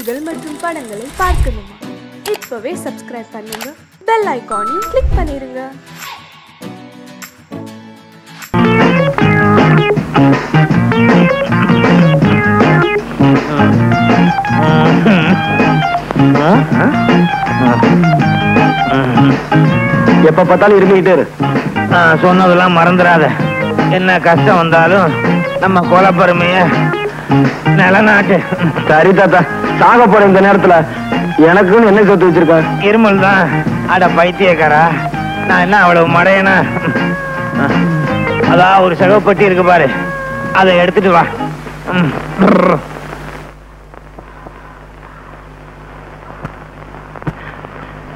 நிகழ்ச்சிகள் மற்றும் படங்களை பார்க்கணுமா? இப்பவே சப்ஸ்கிரைப் பண்ணுங்க, பெல் ஐகானையும் கிளிக் பண்ணிருங்க. எப்ப பார்த்தாலும் இருந்துகிட்டே இரு. சொன்னதெல்லாம் மறந்துடாத. என்ன கஷ்டம் வந்தாலும் நம்ம குலப்பெருமைய நிலநாட்டு. சரி தாத்தா, சாக போற இந்த நேரத்துல எனக்குன்னு என்ன சொத்து வச்சிருக்க? இருமல் தான். அட பைத்தியக்காரா, நான் என்ன அவ்வளவு மடையனா? அதான் ஒரு சகப்பட்டி இருக்கு பாரு, அதை எடுத்துட்டு வா.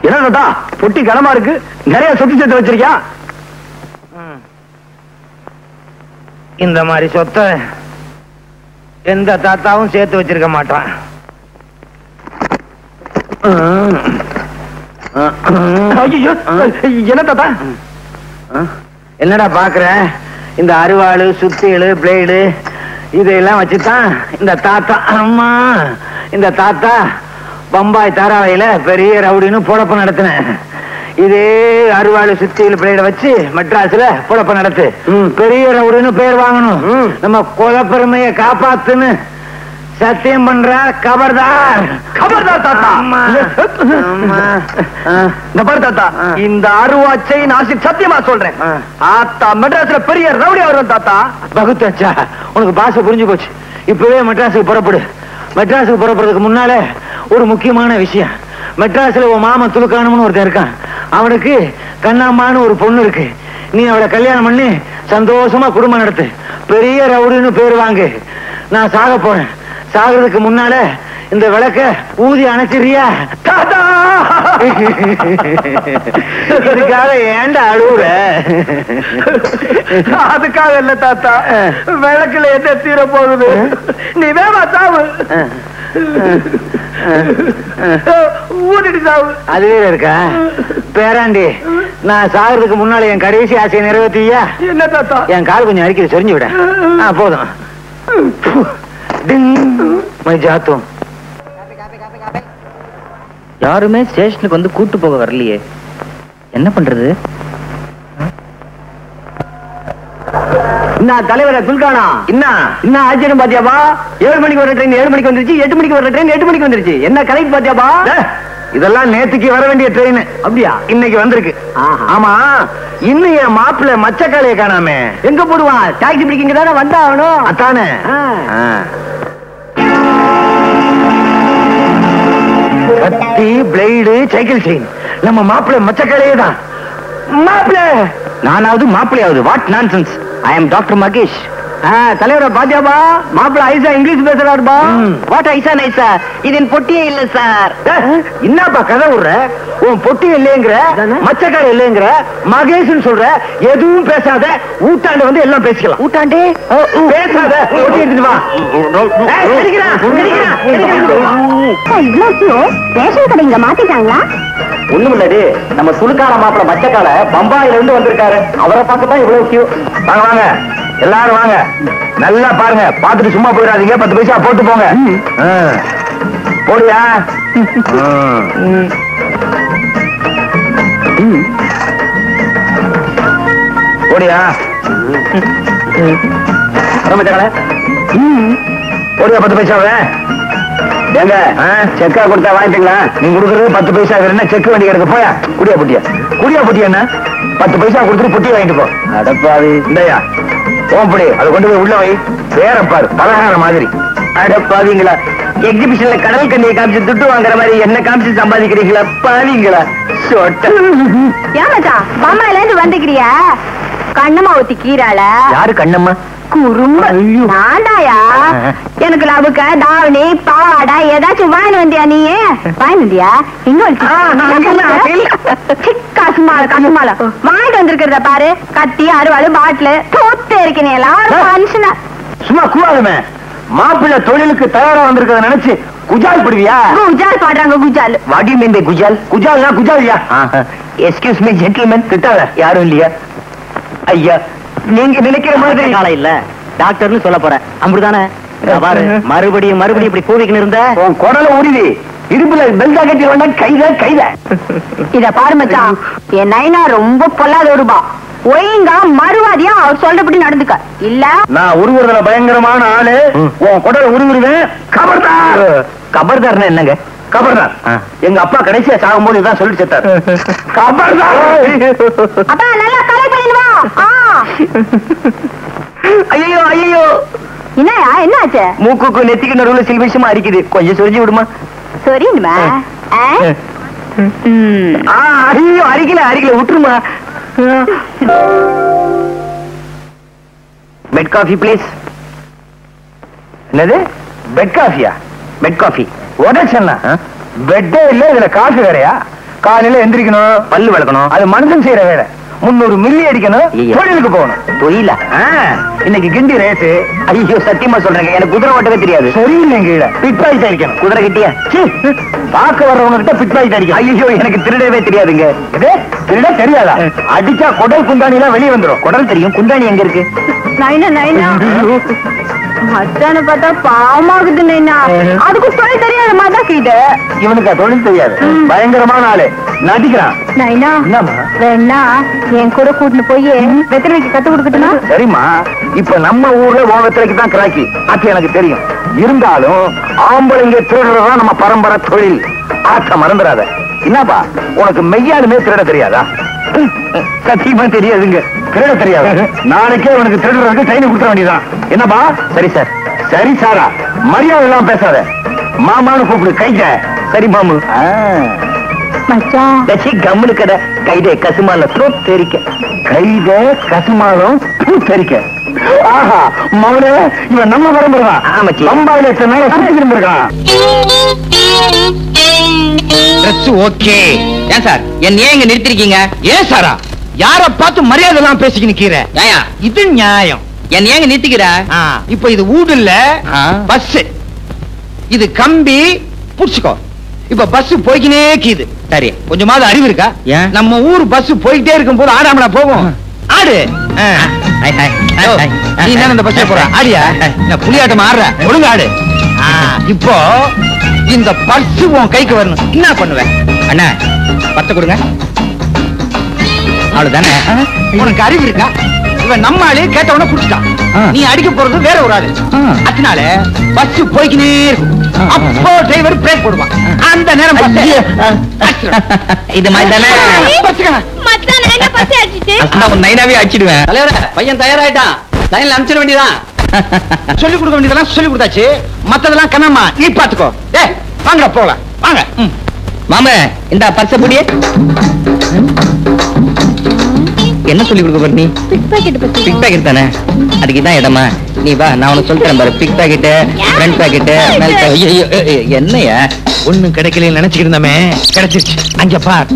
என்ன தாத்தா, பொட்டி கனமா இருக்கு, நிறைய சொத்து சேர்த்து வச்சிருக்கியா? இந்த மாதிரி சொத்தை எந்த தாத்தாவும் சேர்த்து வச்சிருக்க மாட்டான். என்ன தாத்தா? என்னடா பாக்குற? இந்த அருவாளு, சுத்தியலு, பிளேடு இதெல்லாம் வச்சுதான் இந்த தாத்தா, அம்மா, இந்த தாத்தா பம்பாய் தாராவையில பெரிய ரவுடின்னு பொழப்பு நடத்தினேன். இதே அருவாளு, சுத்தியலு, பிளேட வச்சு மெட்ராஸ்ல பொழப்பு நடத்து. பெரிய ரவுடின்னு பேர் வாங்கணும். நம்ம குலப்பெருமைய காப்பாத்துன்னு சத்தியம் பண்ற. கபர்தார், கபர்தார் தாத்தா. இந்த பாரு தாத்தா, இந்த அருவாச்சை நான் சத்தியமா சொல்றேன், ஆத்தா மெட்ராஸ்ல பெரிய ரவுடி வரும் தாத்தா. பகுத்தாச்சா, உனக்கு பாஷை புரிஞ்சு போச்சு. இப்பவே மெட்ராஸுக்கு புறப்படு. மெட்ராஸுக்கு புறப்படுறதுக்கு முன்னால ஒரு முக்கியமான விஷயம். மெட்ராஸ்ல உன் மாமன் துலுக்கானம்னு ஒருத்தன் இருக்கான். அவனுக்கு கண்ணாம்மான்னு ஒரு பொண்ணு இருக்கு. நீ அவளை கல்யாணம் பண்ணி சந்தோஷமா குடும்பம் நடத்து. பெரிய ரவுடின்னு பேர் வாங்கு. நான் சாக போறேன். சாகிறதுக்கு முன்னால இந்த விளக்க ஊதி அணைச்சிரியா? தாத்தா, இதுக்காக ஏண்டா அழுவுற? அதுக்காக இல்ல தாத்தா, விளக்குல என்ன தீர போகுது, நீ வேமா சாவு, ஊதிட்டு சாவு. அதுவே இருக்கா பேராண்டி? நான் சாகிறதுக்கு முன்னால என் கடைசி ஆசையை நிறைவேற்றியா? என்ன தாத்தா? என் கால் கொஞ்சம் அடிக்கிறது செறிஞ்சு விட. போதும். ஜாத்தும் யாருமே ஸ்டேஷனுக்கு வந்து கூட்டு போக வரலையே, என்ன பண்றது? என்ன தலைவர துல்கானா, என்ன ஆச்சரியம் பாத்தியாபா? 7 மணிக்கு வர ட்ரெயின் 7 மணிக்கு வந்துருச்சு, 8 மணிக்கு வர ட்ரெயின் 8 மணிக்கு வந்துருச்சு. என்ன கலைக்கு பாத்தியாபா? இதெல்லாம் நேத்துக்கு வர வேண்டிய ட்ரெயின். அப்படியா? இன்னைக்கு வந்திருக்கு. ஆமா, இன்னும் என் மாப்பிள்ள மச்சக்காலையை காணாமே. எங்க போடுவான்? டாக்ஸி பிடிக்கிங்க தானே வந்தாகணும். அத்தானே. கத்தி, பிளேடு, சைக்கிள் செயின், நம்ம மாப்பிள்ள மச்சக்காலையே தான். மாப்பிள்ள நானாவது மாப்பிள்ளையாவது? What nonsense! I am doctor Mahesh. தலைவர பாத்தியாபா? மாப்பிள்ள ஐசா இங்கிலீஷ் பேசுறாருப்பா. வாட் ஐசா நைசா? இதன் பொட்டியே இல்ல சார். என்னப்பா கதை விடுற? உன் பொட்டி இல்லைங்கிற, மச்சக்கார இல்லைங்கிற, மகேஷ்னு சொல்ற. எதுவும் பேசாத, ஊட்டாண்டு வந்து எல்லாம் பேசிக்கலாம். ஊட்டாண்டே பேசாத, பொட்டி எடுத்துட்டு வா. ரேஷன் கடை இங்க மாத்திட்டாங்களா? ஒண்ணும் இல்லடி, நம்ம சுலுக்கான மாப்பிள்ள மச்சக்கால பம்பாயில இருந்து வந்திருக்காரு. அவரை பார்க்கத்தான் இவ்வளவு கியூ. வாங்க வாங்க, எல்லாரும் வாங்க. நல்லா பாருங்க, பாத்துட்டு சும்மா போயிடாதீங்க. 10 பைசா போட்டு போங்க. போடியா? போடியா? மச்சக்கால போடியா 10 பைசாவே? ஏங்க செக்கா கொடுத்தா வாங்கிட்டீங்களா? நீ கொடுக்கறது 10 பைசா. என்ன செக் வண்டி கிடக்கு? போயா குடியா பொட்டியா? குடியா பொட்டியா? என்ன 10 பைசா கொடுத்துட்டு பொட்டி வாங்கிட்டு போ. அடப்பாவி, இந்தயா ஓம்படி, அதை கொண்டு போய் உள்ள வை. பேரப்பாரு பலகார மாதிரி. அடப்பாவீங்களா? எக்ஸிபிஷன்ல கடல் கண்ணியை காமிச்சு துட்டு வாங்குற மாதிரி என்ன காமிச்சு சம்பாதிக்கிறீங்களா? பாவீங்களா? ஏமாச்சா மாமால இருந்து வந்துக்கிறியா? கண்ணம்மா ஊத்தி கீராள. யாரு கண்ணம்மா? குறும்ப நான்டாயா. எனக்கு லவுக்க தாவணி பாவாடா ஏதாச்சும் வாங்கி வந்தியா? நீ வாங்கி வந்தியா? எங்க கசுமால கசுமால வாங்கிட்டு வந்திருக்கிறத பாரு. கத்தி, அருவாள், பாட்டிலு தூத்து இருக்கீங்க எல்லாரும் மனுஷனா. சும்மா கூடாதுமே. மாப்பிள்ளை தொழிலுக்கு தயாரா வந்திருக்கிறத நினைச்சு குஜால் பிடிவியா? குஜால் பாடுறாங்க. குஜால் வாட் யூ மீன் பை குஜால்? குஜால்னா குஜாலியா? Excuse me gentleman. திட்டாத. யாரும் இல்லையா? ஐயா, நீங்க நினைக்கிற மாதிரி காலை இல்ல, டாக்டர்னு சொல்ல போறேன். அப்படிதானே? பாரு, மறுபடியும் இப்படி கூவிக்கின்னு இருந்த உன் குடல உருவி இடுப்புல பெல்டா கட்டி வேண்டாம். கைத இத பாரு மச்சான், என் நைனா ரொம்ப பொல்லாத ரூபா. ஒழுங்கா மறுவாதியா அவர் சொல்றபடி நடந்துக்க. இல்ல நான் உருவுறதுல பயங்கரமான ஆளு. உன் குடல உருவிடுவேன். கபர்தார். கபர்தார்னா என்னங்க? கபர்தார் எங்க அப்பா கடைசியா சாகும் போது இதான் சொல்லி செத்தார். கபர்தார். அப்பா நல்லா கலை பண்ணிடுவா. ஐயோ என்னயா என்னாச்சு? மூக்குக்கு நெத்திக்கு நடுவுல சில விஷயமா அரிக்குது. கொஞ்சம் சொரிஞ்சு விடுமா? சரிமா. ஐயோ அரிக்கல விட்டுருமா. Bed coffee please. என்னது பெட் காஃபியா? பெட் காஃபி உடச்சா பெட்டே இல்ல, இதுல காஃபி வேறையா? காலையில எந்திரிக்கணும், பல்லு விளக்கணும், அது மனுஷன் செய்யற வேலை. 300 மில்லி அடிக்கணும், தொழிலுக்கு போகணும். தொழிலா? இன்னைக்கு கிண்டி ரேட்டு. ஐயோ சத்தியமா சொல்றேங்க, எனக்கு குதிரை ஓட்டவே தெரியாது. சரியில்லைங்க, பிட் பாக்கெட் அடிக்கணும். குதிரை கிட்டியா பார்க்க வர்றவங்க கிட்ட பிட் பாக்கெட் அடிக்கணும். ஐயோ எனக்கு திருடவே தெரியாதுங்க. திருட தெரியாதா? அடிச்சா குடல் குந்தாணி எல்லாம் வெளியே வந்துடும். குடல் தெரியும், குந்தாணி எங்க இருக்கு? நைனா மச்சான பார்த்தா பாவமாகுது நைனா. அதுக்கு தொழில் தெரியாத மாதிரி கேட்டு. இவனுக்கு தொழில் தெரியாது, பயங்கரமான ஆளு, நடிக்கிறான். நைனா வேணா என் கூட கூட்டிட்டு போய் வெத்தலைக்கு கத்து கொடுக்கட்டுமா? சரிம்மா, இப்ப நம்ம ஊர்ல உன் வெத்தலைக்கு தான் கிராக்கி, அது எனக்கு தெரியும். இருந்தாலும் ஆம்பளைங்க திருடுறதா நம்ம பரம்பரை தொழில். ஆச்ச மறந்துடாத. என்னப்பா உனக்கு மெய்யாலுமே திருட தெரியாதா? சத்தியமா தெரியாதுங்க, திருட தெரியாது. நாளைக்கே உனக்கு திருடுறதுக்கு ட்ரைனிங் கொடுத்துட வேண்டியதான். என்னப்பா? சரி சார். சரி சாரா, மரியாதை எல்லாம் பேசாத. மாமான்னு கூப்பிடு. கைத. சரி மாமு. மச்சான் கம்முனு கடை. கைதே கசுமால தெரிக்க. கைதே கசுமாலும் தெரிக்க. ஆஹா மவனே, இவன் நம்ம பரம்பரை தான். பம்பாயில சுத்திக்கிட்டு இருக்கான். ஓகே. ஏன் சார் என்ன ஏன் இங்க நிறுத்திருக்கீங்க? ஏன் சாரா யார பார்த்து மரியாதை எல்லாம் பேசிக்க நிக்கிற? இது நியாயம். என்ன ஏங்க நிறுத்திக்கிற? இப்ப இது ஊடு இல்ல, பஸ். இது கம்பி புடிச்சுக்கோ. இப்ப பஸ் போய்க்கினே கீது. சரி, கொஞ்சமாவது அறிவு இருக்கா? நம்ம ஊர் பஸ் போயிட்டே இருக்கும் போது ஆடாமலா போகும்? ஆடு. நீ என்ன இந்த பஸ்ல போற? ஆடியா? புலியாட்டம் ஆடுற? ஒழுங்கு ஆடு. இப்போ இந்த பர்ஸ் உன் கைக்கு வரணும். என்ன பண்ணுவேன்? அண்ணா பத்த கொடுங்க. அவ்வளவுதானே? உனக்கு அறிவு இருக்கா? இவன் நம்ம ஆளு கேட்டவன புடிச்சிட்டான். நீ அடிக்க போறது வேற ஒரு ஆளு. அதனால பஸ் போய்க்கினே இருக்கும். அப்போ டிரைவர் பிரேக் போடுவான். அந்த நேரம் இது மாதிரி தானே நைனாவே அடிச்சிடுவேன். பையன் தயாராயிட்டான், லைன்ல அனுப்பிச்சிட வேண்டியதான். சொல்லி கொடுக்க வேண்டியதெல்லாம் சொல்லி கொடுத்தாச்சு. மத்ததெல்லாம் கண்ணம்மா நீ பாத்துக்கோ. வாங்க போலாம் வாங்க. மாமா இந்த பர்ஸ புடியே. என்ன சொல்லி கொடுக்க போற நீ? பிக் பாக்கெட் தானே? அதுக்கு தான் இடமா? நீ வா, நான் உனக்கு சொல்றேன் பாரு. Back pocket, front pocket. என்னையா ஒண்ணும் கிடைக்கல நினைச்சுக்கிட்டு இருந்தமே, கிடைச்சிருச்சு. அங்க பார்.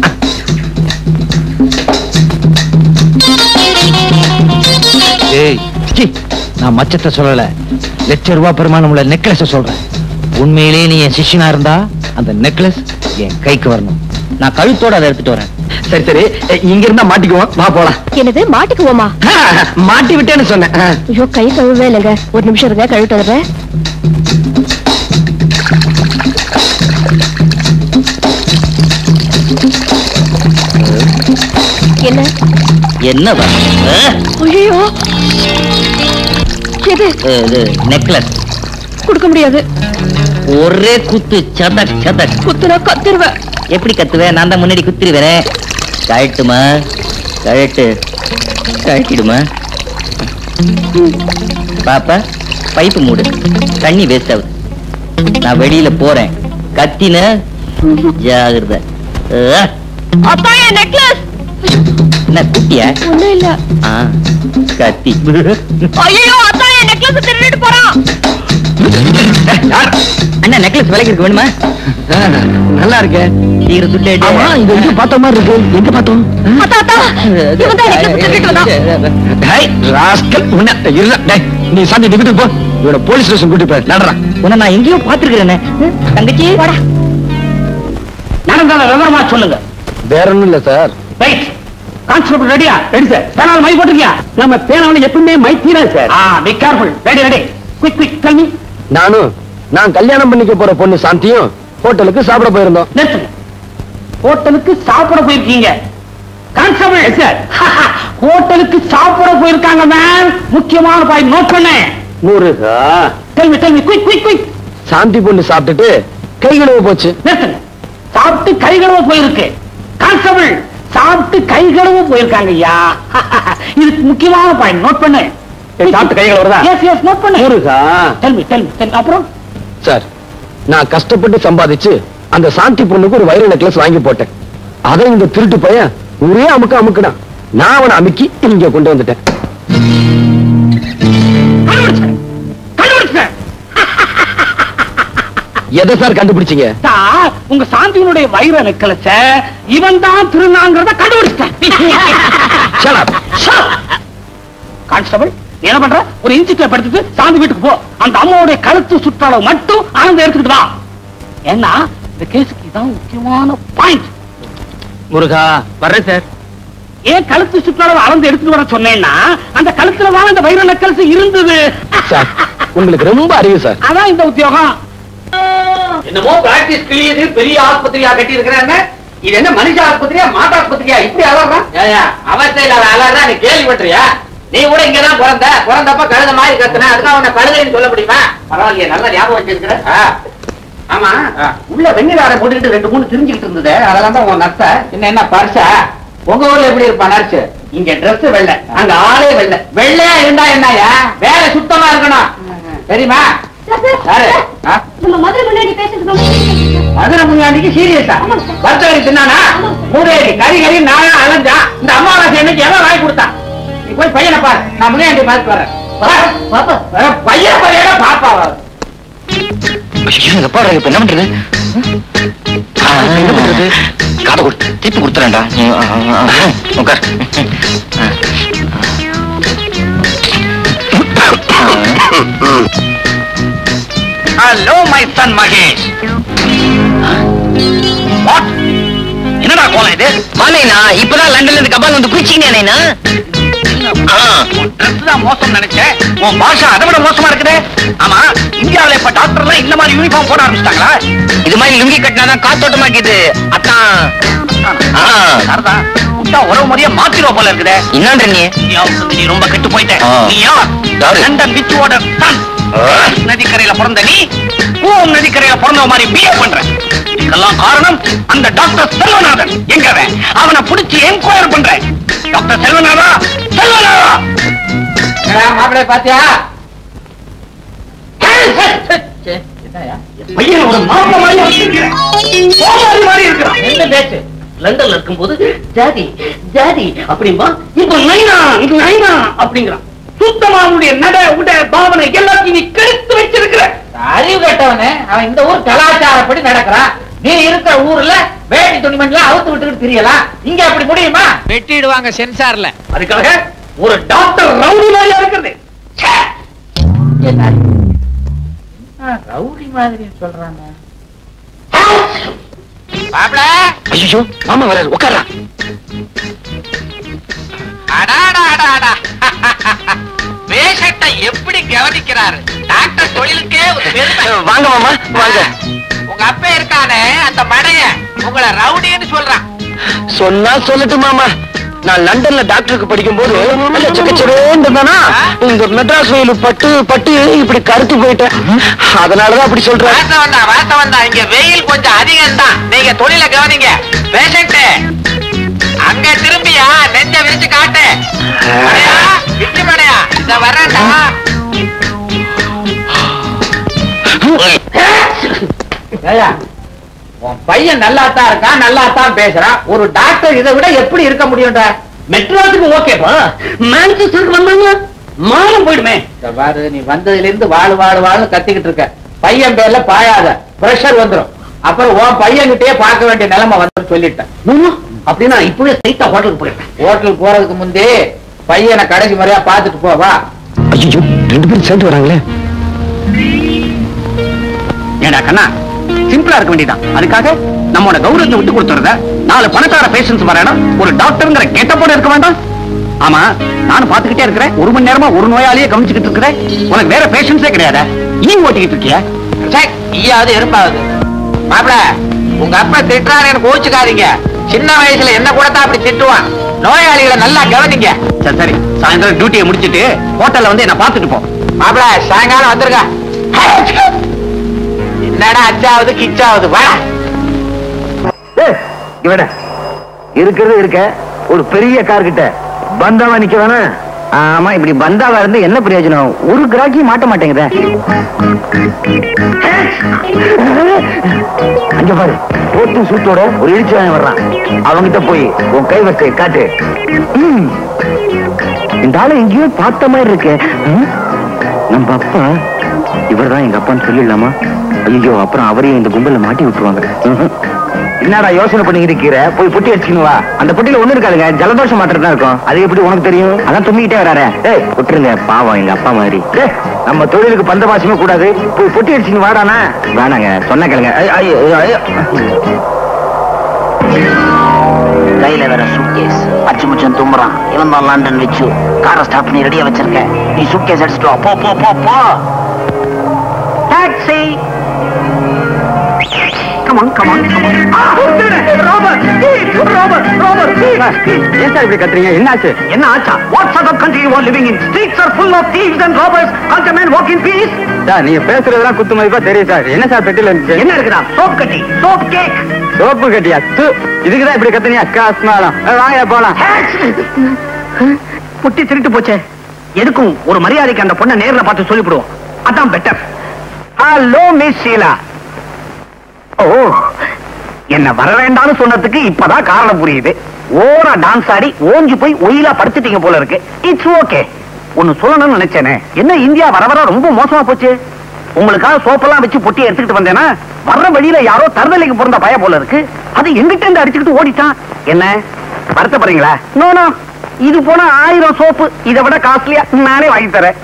ஏய் நான் மச்சத்தை சொல்லல, ₹1,00,000 பெருமானம் உள்ள நெக்லஸ் சொல்றேன். உண்மையிலேயே நீ என் சிஷ்யனா இருந்தா அந்த நெக்லஸ் என் கைக்கு வரணும். நான் கழுத்தோட அதை எடுத்துட்டு வரேன். சரி சரி, இங்க இருந்தா மாட்டிக்குவோம். வா போலாம். என்னது மாட்டிக்குவோமா? மாட்டி விட்டேன்னு சொன்னேன். ஐயோ கை கழுவே இல்லைங்க, ஒரு நிமிஷம் இருங்க, கழுவிட்டு வரேன். என்ன என்னவா? ஐயோ எது? நெக்லஸ் கொடுக்க முடியாது. ஒரே குத்து, சதக் சதக். குத்துனா கத்துருவேன். எப்படி கத்துவேன்? நான் தான் முன்னாடி குத்திருவேன். கழட்டுமா? கழட்டிடுமா? பாப்பா பைப்பு மூடு, தண்ணி வேஸ்ட் ஆகுது. நான் வெளியில போறேன். கத்தின ஜாகிரதை. அப்பா என் நெக்லஸ். என்ன குட்டியா? ஒண்ணும் இல்ல. கத்தி. ஐயோ அப்பா என் நெக்லஸ் திருடிட்டு போறான். அண்ணா நெக்லஸ் விலைக்கு இருக்கு, வேணுமா? நல்லா இருக்கு. சீக்கிரம் சுட்டு. ஆமா, இது எங்க பார்த்த மாதிரி இருக்கு. எங்க பார்த்தோம்? நீ சாந்தி டிக்கெட் போ, இவனை போலீஸ் ஸ்டேஷன் கூட்டி போய் நடறா. உன்னை நான் எங்கேயோ பாத்துருக்கிறேன். தங்கச்சி நடந்தால விவரமா சொல்லுங்க. வேற ஒண்ணும் இல்ல சார். ரைட். கான்ஸ்டபிள் ரெடியா? Ready sir. பேனால மை போட்டுக்கியா? நம்ம பேனால எப்பவுமே மை தீராது sir. Be careful. Ready ready. Quick quick tell me. நான் கல்யாணம் பண்ணிக்க போற பொண்ணு சாந்தியும் ஹோட்டலுக்கு சாப்பிட போயிருந்தோம். ஹோட்டலுக்கு சாப்பிட போயிருக்கீங்க? கான்ஸ்டபிள் சார், ஹோட்டலுக்கு சாப்பிட போயிருக்காங்க மேம். முக்கியமான பாயிண்ட் நோட் பண்ணேன். முருகா, tell me quick. சாந்தி பொண்ணு சாப்பிட்டுட்டு கை கழுவ போச்சு. சாப்பிட்டு கை கழுவ போயிருக்கு. கான்ஸ்டபிள், சாப்பிட்டு கை கழுவ போயிருக்காங்க ஐயா. இதுக்கு முக்கியமான பாயிண்ட் நோட் பண்ணு. சாப்பிட்டு கை கழுவுறதா? எஸ் நோட் பண்ணு. முருகா, tell me. அப்புறம் சார், நான் கஷ்டப்பட்டு சம்பாதிச்சு அந்த சாந்தி பொண்ணுக்கு ஒரு வைர நெக்லஸ் வாங்கி போட்டேன். அதை இந்த திருட்டு பையன் ஒரே அமுக்குனான். நான் அவனை அமுக்கி இங்க கொண்டு வந்துட்டேன். எதை சார் கண்டுபிடிச்சீங்க? சார், உங்க சாந்தியினுடைய வைர நெக்லஸ இவன் தான் திருநாங்கிறத கண்டுபிடிச்சேன். கான்ஸ்டபிள், என்ன பண்ற? ஒரு இன்சிக்ல படுத்துட்டு சாந்தி வீட்டுக்கு போ. அந்த அம்மாவுடைய கழுத்து சுற்றளவு மட்டும் ஆனந்த எடுத்துக்கிட்டு வா. ஏன்னா இந்த கேஸுக்கு இதான் முக்கியமான பாயிண்ட். முருகா, வர்றேன் சார். ஏன் கழுத்து சுற்றளவு அளந்து எடுத்துட்டு வர சொன்னேன்னா, அந்த கழுத்துல தான் இந்த வைர நெக்லஸ் இருந்தது. சார், உங்களுக்கு ரொம்ப அறிவு சார். அதான் இந்த உத்தியோகம். என்னமோ பிராக்டிஸ் கிளியது பெரிய ஆஸ்பத்திரியா கட்டி இருக்கிறாங்க. இது என்ன மனுஷ ஆஸ்பத்திரியா மாட்டு ஆஸ்பத்திரியா? இப்படி அலறான். அவஸ்தையில அலறான். நீ கேள்விப்பட்டியா? நீ கூட இங்கதான் பிறந்தப்ப கழுத மாதிரி கத்துன. அதுக்காக உன்னை கழுதைன்னு சொல்ல முடியுமா? பரவாயில்லையே, நல்ல ஞாபகம் வச்சிருக்கிற. ஆமா, உள்ள வெண்ணிலார போட்டுக்கிட்டு 2-3 திரிஞ்சுக்கிட்டு இருந்தது. அதெல்லாம் தான் உன் நர்ஸ. என்ன பர்சா? உங்க ஊர்ல எப்படி இருப்பா நர்ஸ்? இங்க டிரெஸ் வெள்ளை, அங்க ஆளே வெள்ளை. வெள்ளையா இருந்தா என்னயா? வேலை சுத்தமா இருக்கணும், தெரியுமா? மதுரை முன்னாடிக்கு சீரியஸா வர்த்தகரி தின்னானா? மூதேவி கறி நானா அலைஞ்சா? இந்த அம்மாவாசை என்னைக்கு எவன் வாங்கி கொடுத்தான்? நீ போய் பையனை பாரு, நான் முன்னாடி பார்த்து வரேன். பையன் பையனா பாப்பா. இப்ப என்ன பண்றது? காதை கொடுத்து திருப்பி கொடுத்துறேன்டா. உட்கார். Hello my son Mahesh. What? என்னடா கோலம் இது? மாலைனா இப்பதான் லண்டன்ல இருந்து கபால் வந்து குளிச்சீங்கன்னா மோசம் நினைச்சேன். உன் பாஷா அதை விட மோசமா இருக்குது. ஆமா, இந்தியாவில இப்ப டாக்டர் எல்லாம் இந்த மாதிரி யூனிஃபார்ம் போட ஆரம்பிச்சிட்டாங்களா? இது மாதிரி லுங்கி கட்டினாதான் காத்தோட்டமா இருக்குது. அத்தான் உறவு முறைய மாத்திரம் போல இருக்குது. என்னன்ற நீ ரொம்ப கெட்டு போயிட்ட. நீ யார்? London பிச்சுவோட Sun. நதிக்கரையில பிறந்த நீ பூம் நதிக்கரையில பிறந்த மாதிரி பிஹேவ் பண்ற. இதுக்கெல்லாம் காரணம் அந்த டாக்டர் செல்வநாதன். எங்கவன்? அவனை பிடிச்சி என்கொயர் பண்ற. டாக்டர் செல்வநாதா, மாப்பிள்ளை பாத்தியா? பையன் ஒரு மாப்பிள்ளை மாதிரி இருக்கிறான். என்ன பேச்சு? லண்டன்ல இருக்கும் போது ஜாதி ஜாதி அப்படிம்பா, இப்ப நைனா நைனா அப்படிங்கிறான். சுத்தமானுடைய நட உட பாவனை எல்லாத்தையும் நீ கெடுத்து வச்சிருக்கிற. அறிவு கேட்டவனே, அவன் இந்த ஊர் கலாச்சாரப்படி நடக்கிறான். நீ இருக்கிற ஊர்ல வேட்டி துணிமணிலாம் அவுத்து விட்டுக்கிட்டு தெரியலாம். இங்க அப்படி முடியுமா? வெட்டிடுவாங்க சென்சார்ல. அதுக்காக ஒரு டாக்டர் ரவுடி மாதிரியா இருக்கிறது. ரவுடி மாதிரி சொல்றாங்க. ஐயோ, மாமா வராரு, உட்காரா. பேஷண்ட்டை எப்படி கவனிக்கிறாரு டாக்டர்? தொழிலுக்கே ஒரு பெருமை. வாங்க மாமா, வாங்க. உங்க அப்பா இருக்கானே அந்த மடைய உங்களை ரவுடின்னு சொல்றான். சொன்னா சொல்லட்டு மாமா. நான் லண்டன்ல டாக்டருக்கு படிக்கும் போது இந்த மெட்ராஸ் வெயில் பட்டு பட்டு இப்படி கருத்து போயிட்டேன். அதனாலதான் அப்படி சொல்றேன். வாசம் தான். இங்க வெயில் கொஞ்சம் அதிகம் தான். நீங்க தொழில கவனிங்க. பேஷண்ட் அங்க திரும்பியா நெஞ்ச விரிச்சு காட்டு. விட்டு மடையா இந்த வரேன்டா. உன் பையன் நல்லாத்தான் இருக்கான், நல்லாத்தான் பேசுறான். ஒரு டாக்டர் இதை விட எப்படி இருக்க முடியும்? மெட்ராஸுக்கு ஓகேப்பா, மான்செஸ்டருக்கு வந்தாங்க மானம் போயிடுமே. பாரு, நீ வந்ததுல இருந்து வாழு வாழு வாழு கத்திக்கிட்டு இருக்க. பையன் பேர்ல பாயாத, பிரஷர் வந்துடும். அப்புறம் உன் பையன் கிட்டே பார்க்க வேண்டிய நிலைமை வந்து சொல்லிட்டேன். அப்படின்னா இப்பவே ஸ்ட்ரைட்டா ஹோட்டலுக்கு போயிட்டேன். ஹோட்டலுக்கு போறதுக்கு முந்தே பையனை கடைசி முறையா பார்த்துட்டு போவா. ஐயோ, 2 பேரும் சேர்ந்து வராங்களே. ஏடா கண்ணா, சிம்பிளா இருக்க வேண்டியதான். அதுக்காக நம்மோட கௌரவத்தை விட்டு கொடுத்துறத 4 பணக்கார பேஷன்ஸ் வர இடம் ஒரு டாக்டர்ங்கிற கேட்டப்போட இருக்க வேண்டாம். ஆமா, நானும் பாத்துக்கிட்டே இருக்கிறேன். 1 மணி நேரமா ஒரு நோயாளியே கவனிச்சுக்கிட்டு இருக்கிறேன். உனக்கு வேற பேஷன்ஸே கிடையாது. நீ ஓட்டிக்கிட்டு இருக்கியா? ஈயாவது எறும்பாவது. மாப்பிள, உங்க அப்பா திட்டுறாரு, எனக்கு கோச்சுக்காதீங்க. சின்ன வயசுல என்ன கூட தான் அப்படி திட்டுவான். நோயாளிகளை நல்லா கவனிங்க. சரி சரி, சாயந்தரம் டியூட்டியை முடிச்சிட்டு ஹோட்டல்ல வந்து என்ன பாத்துட்டு போ. மாப்பிள, சாயங்காலம் வந்துருங்க. என்னடா அச்சாவது கிச்சாவது வா. இருக்கிறது இருக்க ஒரு பெரிய கார் கிட்ட பந்தாவா நிக்க வேணாம். ஆமா, இப்படி பந்தாவா இருந்து என்ன பிரயோஜனம்? ஒரு கிராக்கி மாட்ட மாட்டேங்குதே. அங்க பாரு, போட்டு சூட்டோட ஒரு இழிச்சவன் வர்றான். அவங்கிட்ட போய் உன் கை வச்சு காட்டு. இந்த ஆளு எங்கேயோ பார்த்த மாதிரி இருக்கு. நம்ம அப்பா இவர்தான் எங்க அப்பான்னு சொல்லிடலாமா? ஐயோ, அப்புறம் அவரையும் இந்த கும்பல மாட்டி விட்டுருவாங்க. என்னடா யோசனை பண்ணிக்கிட்டு இருக்கிற? போய் புட்டி அடிச்சுக்கணும் வா. அந்த புட்டியில ஒண்ணு இருக்காதுங்க, ஜலதோஷம் மாத்திரம் தான் இருக்கும். அது எப்படி உனக்கு தெரியும்? அதான் தும்பிக்கிட்டே வராரு. ஏய், விட்டுருங்க, பாவம் எங்க அப்பா மாதிரி. நம்ம தொழிலுக்கு பந்த பாசமே கூடாது. போய் புட்டி அடிச்சுன்னு வாடானா. வேணாங்க, சொன்ன கேளுங்க. கையில வேற சூட்கேஸ், அச்சு முச்சம் தும்புறான். இவன் தான் லண்டன் வச்சு காரை ஸ்டார்ட் பண்ணி ரெடியா வச்சிருக்கேன். நீ சூட்கேஸ் அடிச்சுட்டு வா. போ போ போ போ. Taxi. Come on, come on, come on. Robert! Robert! Robert! ஏன் சார் இப்படி கத்துறீங்க? என்னாச்சு? என்ன ஆச்சா? What sort of country you are living in? Streets are full of thieves and robbers. Can't a man walk in peace? Sir, நீங்க பேசுறதெல்லாம் குத்து மதிப்பா தெரியும் சார். என்ன சார் பெட்டில இருந்துச்சு? என்ன இருக்குதா? சோப் கட்டி, சோப் கேக். சோப்பு கட்டியா? இதுக்குதான் இப்படி கத்துனியா? காசுனாலும் வாங்க போலாம். புட்டி திருட்டு போச்சே. எதுக்கும் ஒரு மரியாதைக்கு அந்த பொண்ணை நேர்ல பார்த்து சொல்லிவிடுவோம். அதான் பெட்டர். Hello miss Sheela. ஓ, என்ன வர வேண்டாம்னு சொன்னதுக்கு இப்பதான் காரணம் புரியுது. ஓரா டான்ஸ் ஆடி ஓஞ்சி போய் ஒயிலா படுத்துட்டீங்க போல இருக்கு. It's okay. ஒன்னு சொல்லணும்னு நினைச்சேனே. என்ன இந்தியா வர வர ரொம்ப மோசமா போச்சு. உங்களுக்காக சோப்பெல்லாம் வச்சு பொட்டி எடுத்துக்கிட்டு வந்தேன்னா வர்ற வழியில யாரோ தருதலைக்கு பிறந்த பய போல இருக்கு. அது எங்கிட்ட இருந்து அடிச்சுக்கிட்டு ஓடிட்டான். என்ன வருத்தப்படுறீங்களா? நோ நோ, இது போனா 1000 சோப்பு இதை விட காஸ்ட்லியா நானே வாங்கி தரேன்.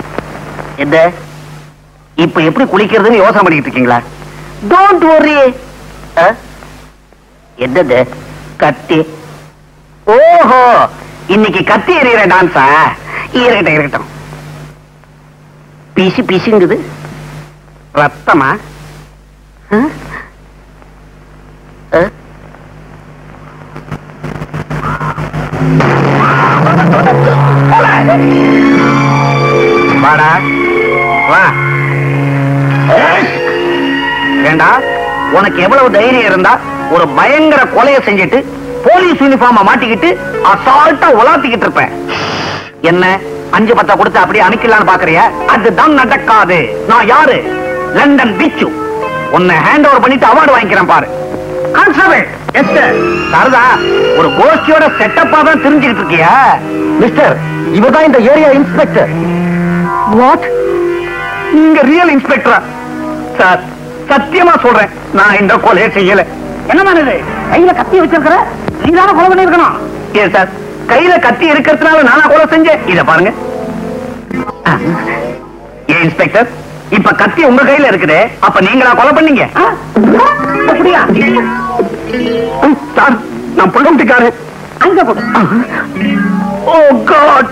என்ன இப்ப எப்படி குளிக்கிறதுன்னு யோசனை பண்ணிட்டு இருக்கீங்களா? Don't worry. என்னது கத்தி? ஓஹோ, இன்னைக்கு கத்தி எறிகிற டான்ஸா? இருக்கட்டும் இருக்கட்டும். பீசி பீசிங்குது. ரத்தமா? வாடா வா. ஏண்டா, உனக்கு எவ்வளவு தைரியம் இருந்தா ஒரு பயங்கர கொலையை செஞ்சுட்டு போலீஸ் யூனிஃபார்ம மாட்டிக்கிட்டு அசால்ட்டா உலாத்திக்கிட்டு இருப்பேன். என்ன 5-10 கொடுத்து அப்படியே அனுக்கலான்னு பாக்குறியா? அதுதான் நடக்காது. நான் யாரு? லண்டன் பிச்சு. உன்னை ஹேண்ட் ஓவர் பண்ணிட்டு அவார்டு வாங்கிக்கிறேன் பாரு. கான்ஸ்டபிள் எஸ்டர் சரதா, ஒரு கோஷ்டியோட செட்டப்பா தான் தெரிஞ்சுக்கிட்டு இருக்கியா? மிஸ்டர், இவதான் இந்த ஏரியா இன்ஸ்பெக்டர். வாட்? நீங்க ரியல் இன்ஸ்பெக்டரா? சார், சத்தியமா சொல்றேன், நான் இந்த கொலையை செய்யல. என்ன இது? கையில கத்தி வச்சிருக்கிற? நீதான கொலை பண்ணி இருக்கணும். ஏன் சார், கையில கத்தி இருக்கிறதுனால நானா கொலை செஞ்சேன்? இத பாருங்க. ஏன் இன்ஸ்பெக்டர், இப்ப கத்தி உங்க கையில இருக்குதே, அப்ப நீங்களா கொலை பண்ணீங்க? அப்படியா? சார், நான் புள்ளம்பிக்காரு. அங்க போடு. Oh God,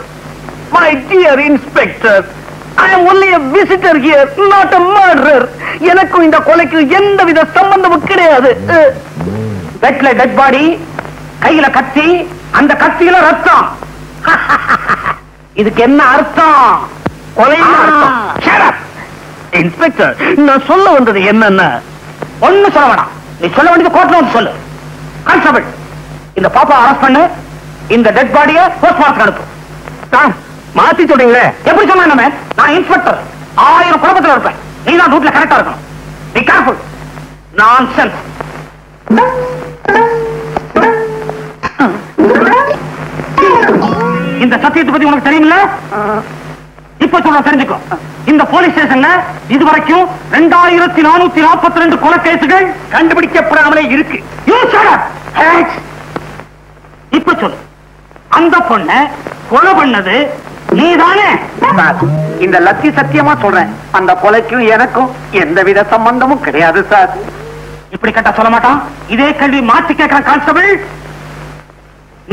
my dear inspector, I am only a visitor here, not a murderer. எனக்கும் இந்த கொலைக்கு எந்தவித சம்பந்தமும் கிடையாது. பெட்ல டெட் பாடி, கையில கத்தி, அந்த கத்தியில ரத்தம். இதுக்கு என்ன அர்த்தம்? கொலைன்னு அர்த்தம். Shut up. இன்ஸ்பெக்டர், நான் சொல்ல வந்தது என்னன்னா, ஒண்ணு சொல்ல வேணாம். நீ சொல்ல வேண்டியது கோர்ட்ல வந்து சொல்லு. கான்ஸ்டபிள், இந்த பாப்பா அரெஸ்ட் பண்ணு, இந்த டெட் பாடியை போஸ்ட்மார்ட்டம் அனுப்பு. சார், மாத்தி சொல்றீங்களே. எப்படி சொன்ன? நான் இன்ஸ்பெக்டர், 1000 குழப்பத்தில் இருப்பேன். நீ தான் ரூட்ல கரெக்டா இருக்கணும். Be careful. நான்சென்ஸ். இந்த சத்தியத்தை பத்தி உனக்கு தெரியுமில்ல? இப்ப சொல்ல தெரிஞ்சுக்கோ. இந்த போலீஸ் ஸ்டேஷன்ல இதுவரைக்கும் 2442 கொலை கேசுகள் கண்டுபிடிக்கப்படாமலே இருக்கு. இப்ப சொல்லு, அந்த பொண்ண கொலை பண்ணது நீதானே? இந்த லத்தி சத்தியமா சொல்றேன், அந்த கொலைக்கும் எனக்கும் எந்தவித சம்பந்தமும் கிடையாது சார். இப்படி கட்ட சொல்ல மாட்டான். இதே கேள்வி மாற்றி கேட்கிற கான்ஸ்டபிள்,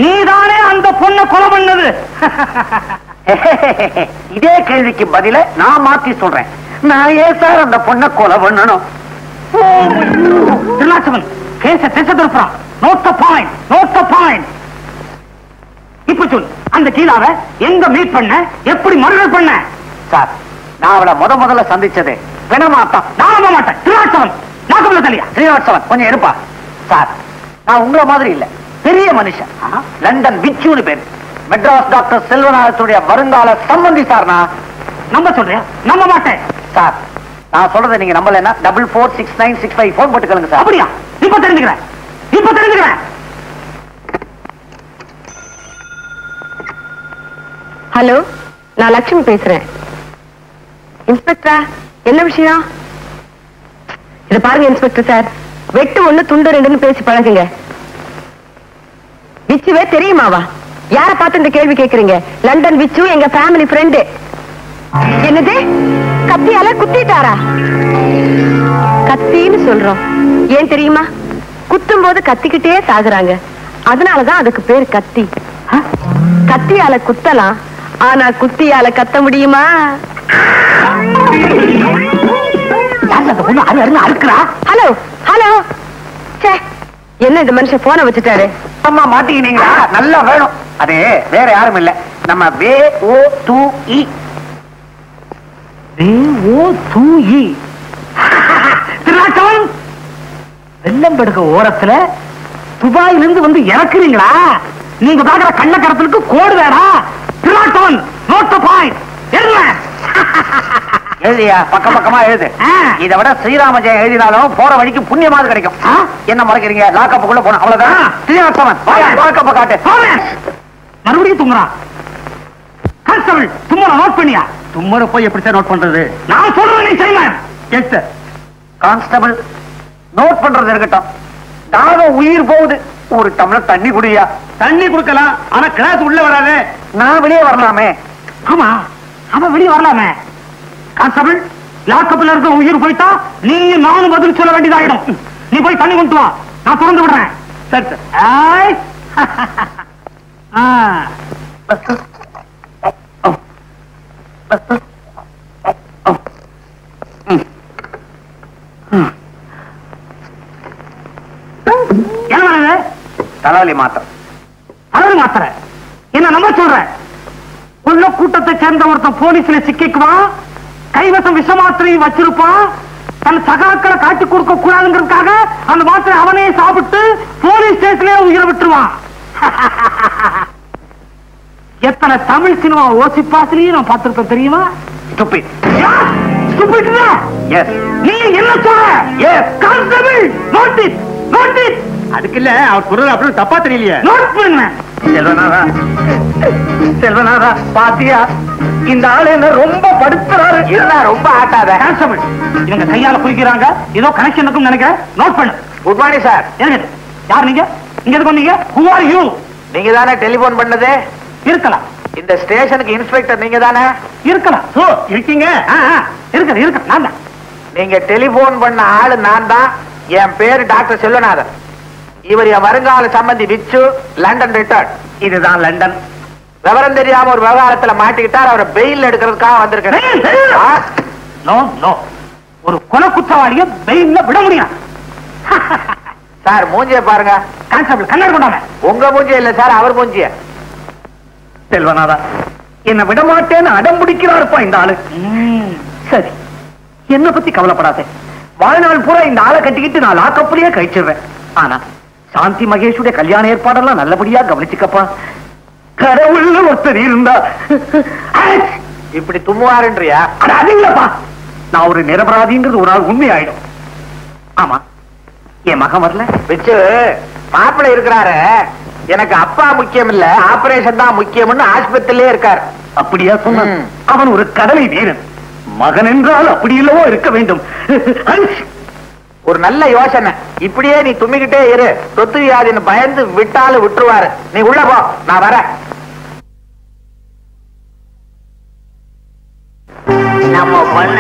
நீதானே அந்த பொண்ணை கொலை பண்ணது? இதே கேள்விக்கு பதில நான் மாத்தி சொல்றேன். நான் ஏன் சார் அந்த பொண்ணை கொலை பண்ணணும்? திருநாச்சவன் பேச திசை திருப்புறான். Note the point, note the point. இப்ப சொல், அந்த கீழாவை எங்க மீட் பண்ண, எப்படி மர்டர் பண்ண? சார், நான் அவளை முதல்ல சந்திச்சதே வினமாத்தான். நான் நம்ப மாட்டேன். திருநாச்சவன் நாக்கம்ல தலையா? ஸ்ரீனிவாசவன் கொஞ்சம் இருப்பா. சார், நான் உங்களை மாதிரி இல்ல, பெரிய மனுஷன். லண்டன் விச்சுன்னு பேரு. மெட்ராஸ் டாக்டர் செல்வநாதத்துடைய வருங்கால சம்பந்தி சார். நான் நம்ப சொல்றியா? நம்ப மாட்டேன். சார், நான் சொல்றதை நீங்க நம்பலன்னா 446965 போன் போட்டுக்கலுங்க சார். அப்படியா? இப்ப தெரிஞ்சுக்கிறேன், இப்ப தெரிஞ்சுக்கிறேன். ஹலோ, நான் லட்சுமி பேசுறேன். இன்ஸ்பெக்டரா, என்ன விஷயம்? இத பாருங்க இன்ஸ்பெக்டர் சார், வெட்டு ஒண்ணு துண்டு ரெண்டுன்னு பேசி பழகுங்க. விச்சுவே தெரியுமாவா? யார பார்த்து இந்த கேள்வி கேக்குறீங்க? லண்டன் விச்சு எங்க ஃபேமிலி ஃப்ரெண்டு. என்னது? கத்தியால குத்திட்டாரா? கத்தின்னு சொல்றோம், ஏன் தெரியுமா? குத்தும் போது கத்திக்கிட்டே சாகுறாங்க, அதனாலதான் அதுக்கு பேர் கத்தி. கத்தியால குத்தலாம், ஆனா குத்தியால கத்த முடியுமா? ஹலோ ஹலோ, என்ன இந்த மனுஷன் போன வச்சுட்டாரு? அம்மா மாட்டிக்கினீங்களா? நல்லா வேணும். அது வேற யாரும் இல்ல, நம்ம VOTE. திருநாச்சவன், வெள்ளம்படுக்க ஓரத்துல துபாயிலிருந்து வந்து இறக்குறீங்களா? நீங்க பாக்குற கள்ளக்கடத்தலுக்கு கோடு வேடா? திருநாச்சவன், நோட் த பாயிண்ட். எழுதியா? பக்கம் பக்கமா எழுது. இதை விட ஸ்ரீராம ஜெயம் எழுதினாலும் போற வழிக்கு புண்ணியமாவது கிடைக்கும். என்ன மறைக்கிறீங்க? லாக்கப்புக்குள்ள போன அவ்வளவுதான். ஸ்ரீனிவாசவன், லாக்கப்ப காட்டு. மறுபடியும் தும்முறான். கான்ஸ்டபிள், தும்மரை நோட் பண்ணியா? தும்மரை போய் எப்படி சார் நோட் பண்றது? நான் சொல்றேன், நீ செய்வேன். Yes sir. கான்ஸ்டபிள், நோட் பண்றது இருக்கட்டும், தாகம் உயிர் போகுது, ஒரு டம்ளர் தண்ணி குடியா. தண்ணி கொடுக்கலாம், ஆனா கிளாஸ் உள்ள வராது. நான் வெளியே வரலாமே. ஆமா, அவன் வெளியே வரலாமே. கான்ஸ்டபிள், லாக்கப்ல இருக்க உயிர் போயிட்டா நீ நானும் பதில் சொல்ல வேண்டியதாயிடும். நீ போய் தண்ணி கொண்டு வா, நான் திறந்து விடுறேன். சரி சார். என்ன தலைவலி மாத்திரை. தலைவலி மாத்திரை என்ன நம்ப சொல்ற? உள்ள கூட்டத்தை சேர்ந்த ஒருத்தன் போலீஸ்ல சிக்கிக்குவான், கைவசம் விஷ மாத்திரையும் வச்சிருப்பான். தன் சகாக்களை காட்டி கொடுக்க கூடாதுங்கிறதுக்காக அந்த மாத்திரை அவனே சாப்பிட்டு போலீஸ் ஸ்டேஷன்லயே உயிரை விட்டுருவான். எத்தனை தமிழ் சினிமா ஓசிப்பாசிலையும் நான் பார்த்திருப்பேன் தெரியுமா? நீ என்ன சொல்ற? Constable, notice notice. அதுக்கு இல்ல, அவர் குரல் அப்படின்னு தப்பா தெரியலையே. நோட் பண்ணுங்க. செல்வநாதா, செல்வநாதா, பாத்தியா இந்த ஆளு என்ன ரொம்ப படுத்துறாரு. இதெல்லாம் ரொம்ப ஆட்டாத. கான்ஸ்டபிள், இவங்க கையால குறிக்கிறாங்க, ஏதோ கனெக்ஷன் இருக்குன்னு நினைக்கிறேன். நோட் பண்ணு. Good morning sir. யார் நீங்க? இங்க எதுக்கு வந்தீங்க? Who are you? நீங்க தானே டெலிபோன் பண்ணது? இருக்கலாம். இந்த ஸ்டேஷனுக்கு இன்ஸ்பெக்டர் நீங்க தானே? இருக்கலாம். இருக்கீங்க. இருக்க நான் தான். நீங்க டெலிபோன் பண்ண ஆளு நான் தான். என் பேரு டாக்டர் செல்வநாதன். இவர் என் வருங்கால சம்பந்தி விச்சு, லண்டன் ரிட்டர்ன். இதுதான் லண்டன். விவரம் தெரியாம ஒரு விவகாரத்துல மாட்டிக்கிட்டார், அவரை பெயில் எடுக்கிறதுக்காக வந்திருக்கேன். ஒரு கொலை குற்றவாளிய பெயில்ல விட முடியும் சார். மூஞ்சிய பாருங்க. கான்ஸ்டபிள், கண்ணாடி கொண்டாங்க. உங்க மூஞ்சிய இல்ல சார், அவர் மூஞ்சிய. செல்வநாதா, என்ன விட மாட்டேன்னு அடம் பிடிக்கிறாருப்பா இந்த ஆளு. சரி, என்ன பத்தி கவலைப்படாத. வாழ்நாள் பூரா இந்த ஆளை கட்டிக்கிட்டு நான் லாக்கப்புலயே கழிச்சிடுறேன். ஆனா சாந்தி மகேஷுடைய கல்யாண ஏற்பாடெல்லாம் நல்லபடியா கவனிச்சுக்கப்பா. கடவுள் ஒருத்தர் இருந்தா இப்படி தும்முவாருன்றியா? அது இல்லப்பா, நான் ஒரு நிரபராதிங்கிறது ஒரு நாள் உண்மை ஆயிடும். ஆமா, என் மகன் வரல. வச்சு மாப்பிள்ளை இருக்கிறாரு. எனக்கு அப்பா முக்கியம் இல்ல, ஆபரேஷன் தான் முக்கியம்னு ஆஸ்பத்திரியிலே இருக்காரு. அப்படியா சொன்ன? அவன் ஒரு கடலை வீரன். மகன் என்றால் அப்படி இல்லவோ இருக்க வேண்டும். ஒரு நல்ல யோசனை. இப்படியே நீ தும்மிக்கிட்டே இரு, சொத்து வியாதின்னு பயந்து விட்டாலும் விட்டுருவாரு. நீ உள்ள போ, நான் வரேன். நம்ம பண்ண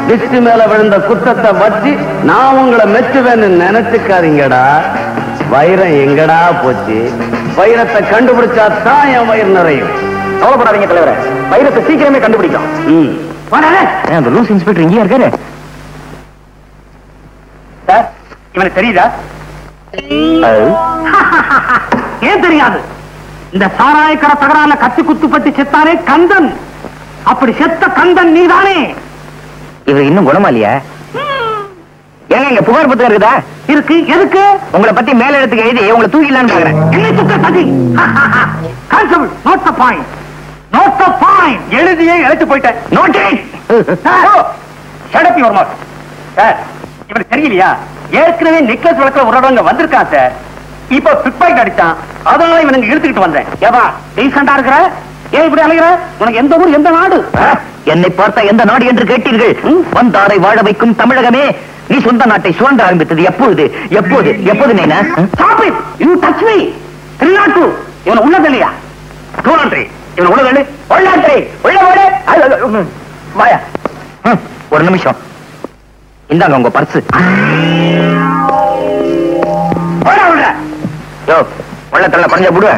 டிஸ்டி மேல விழுந்த குற்றத்தை வச்சு நான் உங்களை மெச்சுவேன்னு நினைச்சுக்காதீங்கடா. வைரம் எங்கடா போச்சு? வைரத்தை கண்டுபிடிச்சா தான் என் வயிறு நிறையும். கவலைப்படாதீங்க தலைவரே, வைரத்தை சீக்கிரமே கண்டுபிடிக்கும். அந்த லூஸ் இன்ஸ்பெக்டர் இங்கேயா இருக்காரு சார் இவனுக்கு தெரியுதா ஏன் தெரியாது இந்த சாராயக்கடை தகராறுல கத்தி குத்துப்பட்டு செத்தாரே கந்தன் அப்படி செத்த கந்தன் நீதானே இவர் இன்னும் குணமா இல்லையா ஏங்க இங்க புகார் புத்தகம் இருக்குதா இருக்கு எதுக்கு உங்களை பத்தி மேல இடத்துக்கு எழுதி உங்களை தூக்கிடலான்னு பாக்குறேன் என்னை சுத்த சதி constable note the point note the point எழுதியே எழுத்து போயிட்டேன் noted shut your mouth sir இவனுக்கு தெரியலையா ஏற்கனவே நெக்லஸ் வழக்குல ஒரு இடங்க வந்திருக்கான் சார் இப்ப பிக் பாக்கெட் அடிச்சான் அதனால இவனுக்கு இழுத்துக்கிட்டு வந்தேன் ஏவா டீசெண்டா இருக்கிற ஏன் இப்படி அலைகிற உனக்கு எந்த ஊர் எந்த நாடு என்னை பார்த்த எந்த நாடு என்று கேட்டீர்கள் வந்தாரை வாழ வைக்கும் தமிழகமே நீ சொந்த நாட்டை சுரண்ட ஆரம்பித்தது எப்பொழுது எப்போது எப்போது நீ stop it you touch me திருநாட்டு இவன் உள்ளது இல்லையா டூலாண்ட்ரி இவன் உள்ளது உள்ளாண்ட்ரி உள்ள வாயா ஒரு நிமிஷம் இந்தாங்க உங்க பர்ஸ் யோ வெள்ளத்தள்ள பறஞ்ச போடுவ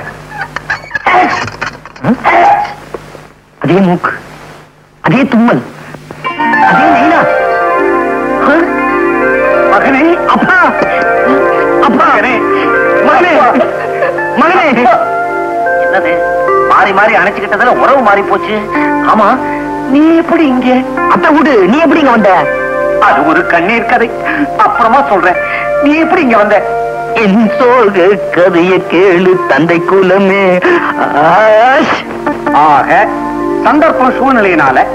அதே மூக்கு அதே தும்மல் அதே நைனா மகனே அப்பா அப்பா மகனே மகனே என்னது மாறி மாறி அணைச்சுக்கிட்டதுல உறவு மாறி போச்சு ஆமா நீ எப்படி இங்க அத்தை விடு நீ எப்படி இங்க வந்த அது ஒரு கண்ணீர் கதை அப்புறமா சொல்றேன் நீ எப்படி இங்க வந்த என் சோக கதைய கேளு தந்தை குலமே ஆக சந்தர்ப்பம் சூழ்நிலையினால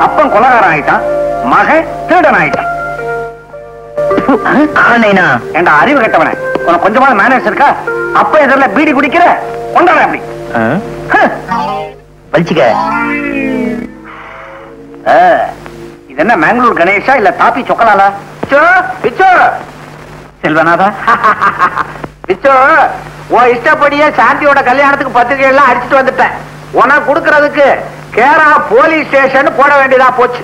அப்பன் கொலகாரன் ஆயிட்டான் மகன் திருடன் ஆயிட்டான் ஏண்டா அறிவு கட்டவன உனக்கு கொஞ்சமான மேனேஜ் இருக்கா அப்ப எதிரில் பீடி குடிக்கிற கொண்டாட அப்படி வலிச்சுக்க இது என்ன மேங்களூர் கணேஷா இல்ல தாப்பி சொக்கலாலா செல்வநாதா பிச்சோ உன் இஷ்டப்படியே சாந்தியோட கல்யாணத்துக்கு பத்திரிகை எல்லாம் அடிச்சுட்டு வந்துட்டேன் உனக்கு கொடுக்கறதுக்கு கேரளா போலீஸ் ஸ்டேஷன் போட வேண்டியதா போச்சு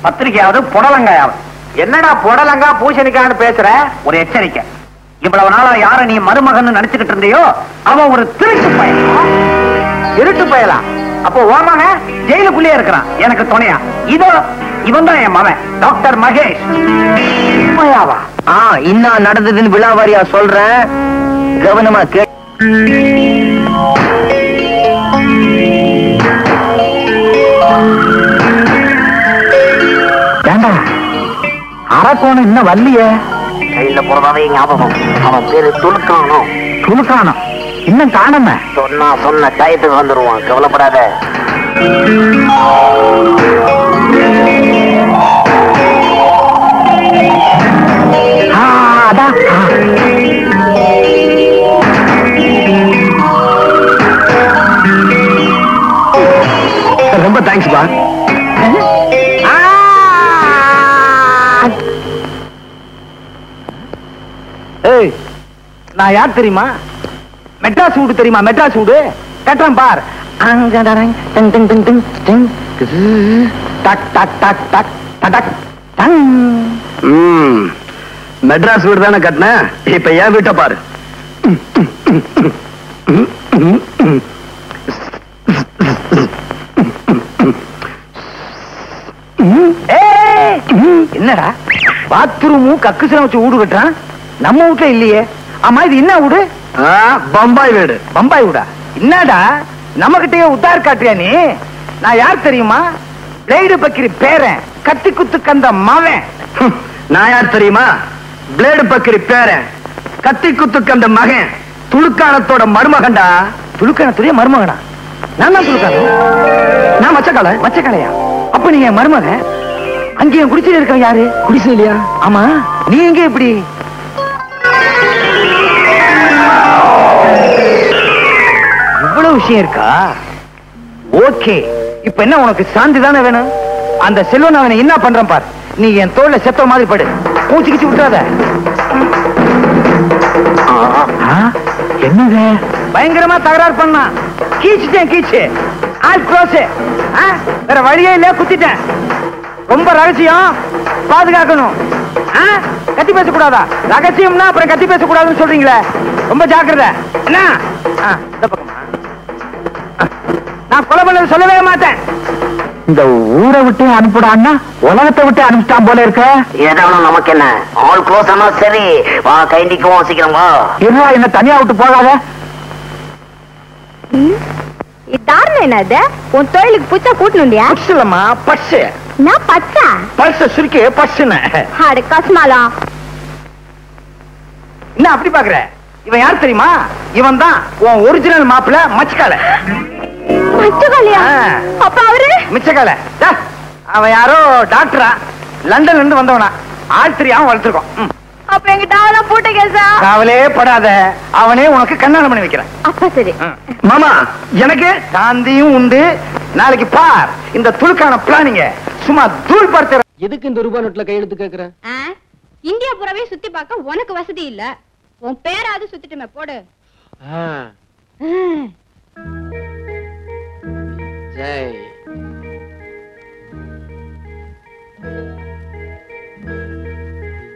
பத்திரிகையாவது புடலங்காயாவது என்னடா புடலங்கா பூசணிக்கான்னு பேசுற ஒரு எச்சரிக்கை இவ்வளவு நாளா யார நீ மருமகன் நினைச்சுக்கிட்டு இருந்தியோ அவன் ஒரு திருட்டு பயன் திருட்டு பயலா அப்போ ஓமக ஜெயிலுக்குள்ளே இருக்கிறான் எனக்கு துணையா இதோ இவன் தான் என் மகன் டாக்டர் மகேஷ் உண்மையாவா இன்னும் நடந்ததுன்னு விழாவாரியா சொல்றேன் கவனமா கே அரக்கோணம் இன்னும் வரலையே கையில போறதாவே ஞாபகம் அவன் பேரு துணுக்கானோ துணுக்கானோ இன்னும் காணாம சொன்ன டயத்துக்கு வந்துருவான் கவலைப்படாத ரொம்ப தேங்க்ஸ் பா நான் யார் தெரியுமா மெட்ராஸ் வீடு தெரியுமா மெட்ராஸ் வீடு கட்டுறேன் பார் மெட்ராஸ் வீடு தானே கட்டின இப்ப ஏன் வீட்டை பாரு என்னடா பாத்ரூமும் கக்குசலம் வச்சு வீடு கட்டுறான் நம்ம வீட்டுல இல்லையே ஆமா இது என்ன வீடு பம்பாய் வீடு பம்பாய் வீடா என்னடா நம்ம கிட்டே உத்தார் காட்டுறியா நீ நான் யார் தெரியுமா பிளேடு பக்கிரி பேரன் கத்தி குத்து கந்த மவன் நான் யார் தெரியுமா பிளேடு பக்கிரி பேரன் கத்தி குத்து கந்த மகன் துளுக்கானத்தோட மருமகன்டா துளுக்கானத்துடைய மருமகனா நான் தான் துளுக்கானம் நான் மச்சக்காலையா அப்ப நீ என் மருமகன் அங்கேயும் குடிசையில இருக்க யாரு குடிசையிலையா ஆமா நீ எங்க இப்படி இவ்வளவு விஷயம் இருக்கா ஓகே இப்ப என்ன உனக்கு சாந்தி தானே வேணும் அந்த செல்வன் அவனை என்ன பண்றான் பார் நீ என் தோல்ல செத்த மாதிரி படு பூச்சிக்கிச்சு விட்டுறாத என்னங்க பயங்கரமா தகராறு பண்ணா கீச்சு ஆல் க்ளோஸ் வேற வழியே இல்ல குத்திட்டேன் ரொம்ப ரகசியம் பாதுகாக்கணும் கத்தி பேசக்கூடாதா ரகசியம்னா அப்புறம் கத்தி பேசக்கூடாதுன்னு சொல்றீங்களே ரொம்ப ஜாக்கிரதை என்ன நான் கொலை பண்ணது சொல்லவே மாட்டேன் இந்த ஊரை விட்டு அனுப்பிடான்னா உலகத்தை விட்டு அனுப்பிட்டான் போல இருக்க. ஏதாவது நமக்கு என்ன, ஆல் க்ளோஸ் ஆனா சரி. வா கைண்டிக்குவோம், சீக்கிரம் வா. இருவா, என்ன தனியா விட்டு போகாத. இதாரணம் என்னது? உன் தொழிலுக்கு புச்சா கூட்டணுண்டியா? பஸ்லமா பஸ். நான் பச்சா பஸ் சுருக்கி பஸ்ன்னு. அட கஸ்மாலா. என்ன அப்படி பாக்குற? இவன் யார் தெரியுமா? இவன் தான் உன் ஒரிஜினல் மாப்பிள்ள மச்சக்கால. மச்சக்காலையா? அப்ப அவரு மிச்சக்கால. அவன் யாரோ டாக்டரா, லண்டன்ல இருந்து வந்தவனா. ஆள் தெரியாம வளர்த்துருக்கோம். அப்ப எங்க டாவெல்லாம் பூட்ட கேசா? காவலே படாத, அவனே உனக்கு கல்யாணம் பண்ணி வைக்கிறேன். அப்ப சரி. மாமா, எனக்கு காந்தியும் உண்டு. நாளைக்கு பார் இந்த துளுக்கான பிளானிங்க. சும்மா தூள் பார்த்து. எதுக்கு இந்த ரூபாய் நோட்ல கையெழுத்து கேக்குற? இந்தியா புறவே சுத்தி பார்க்க உனக்கு வசதி இல்ல. உன் பேராவது சுத்திட்டுமே போடு. ஜெய்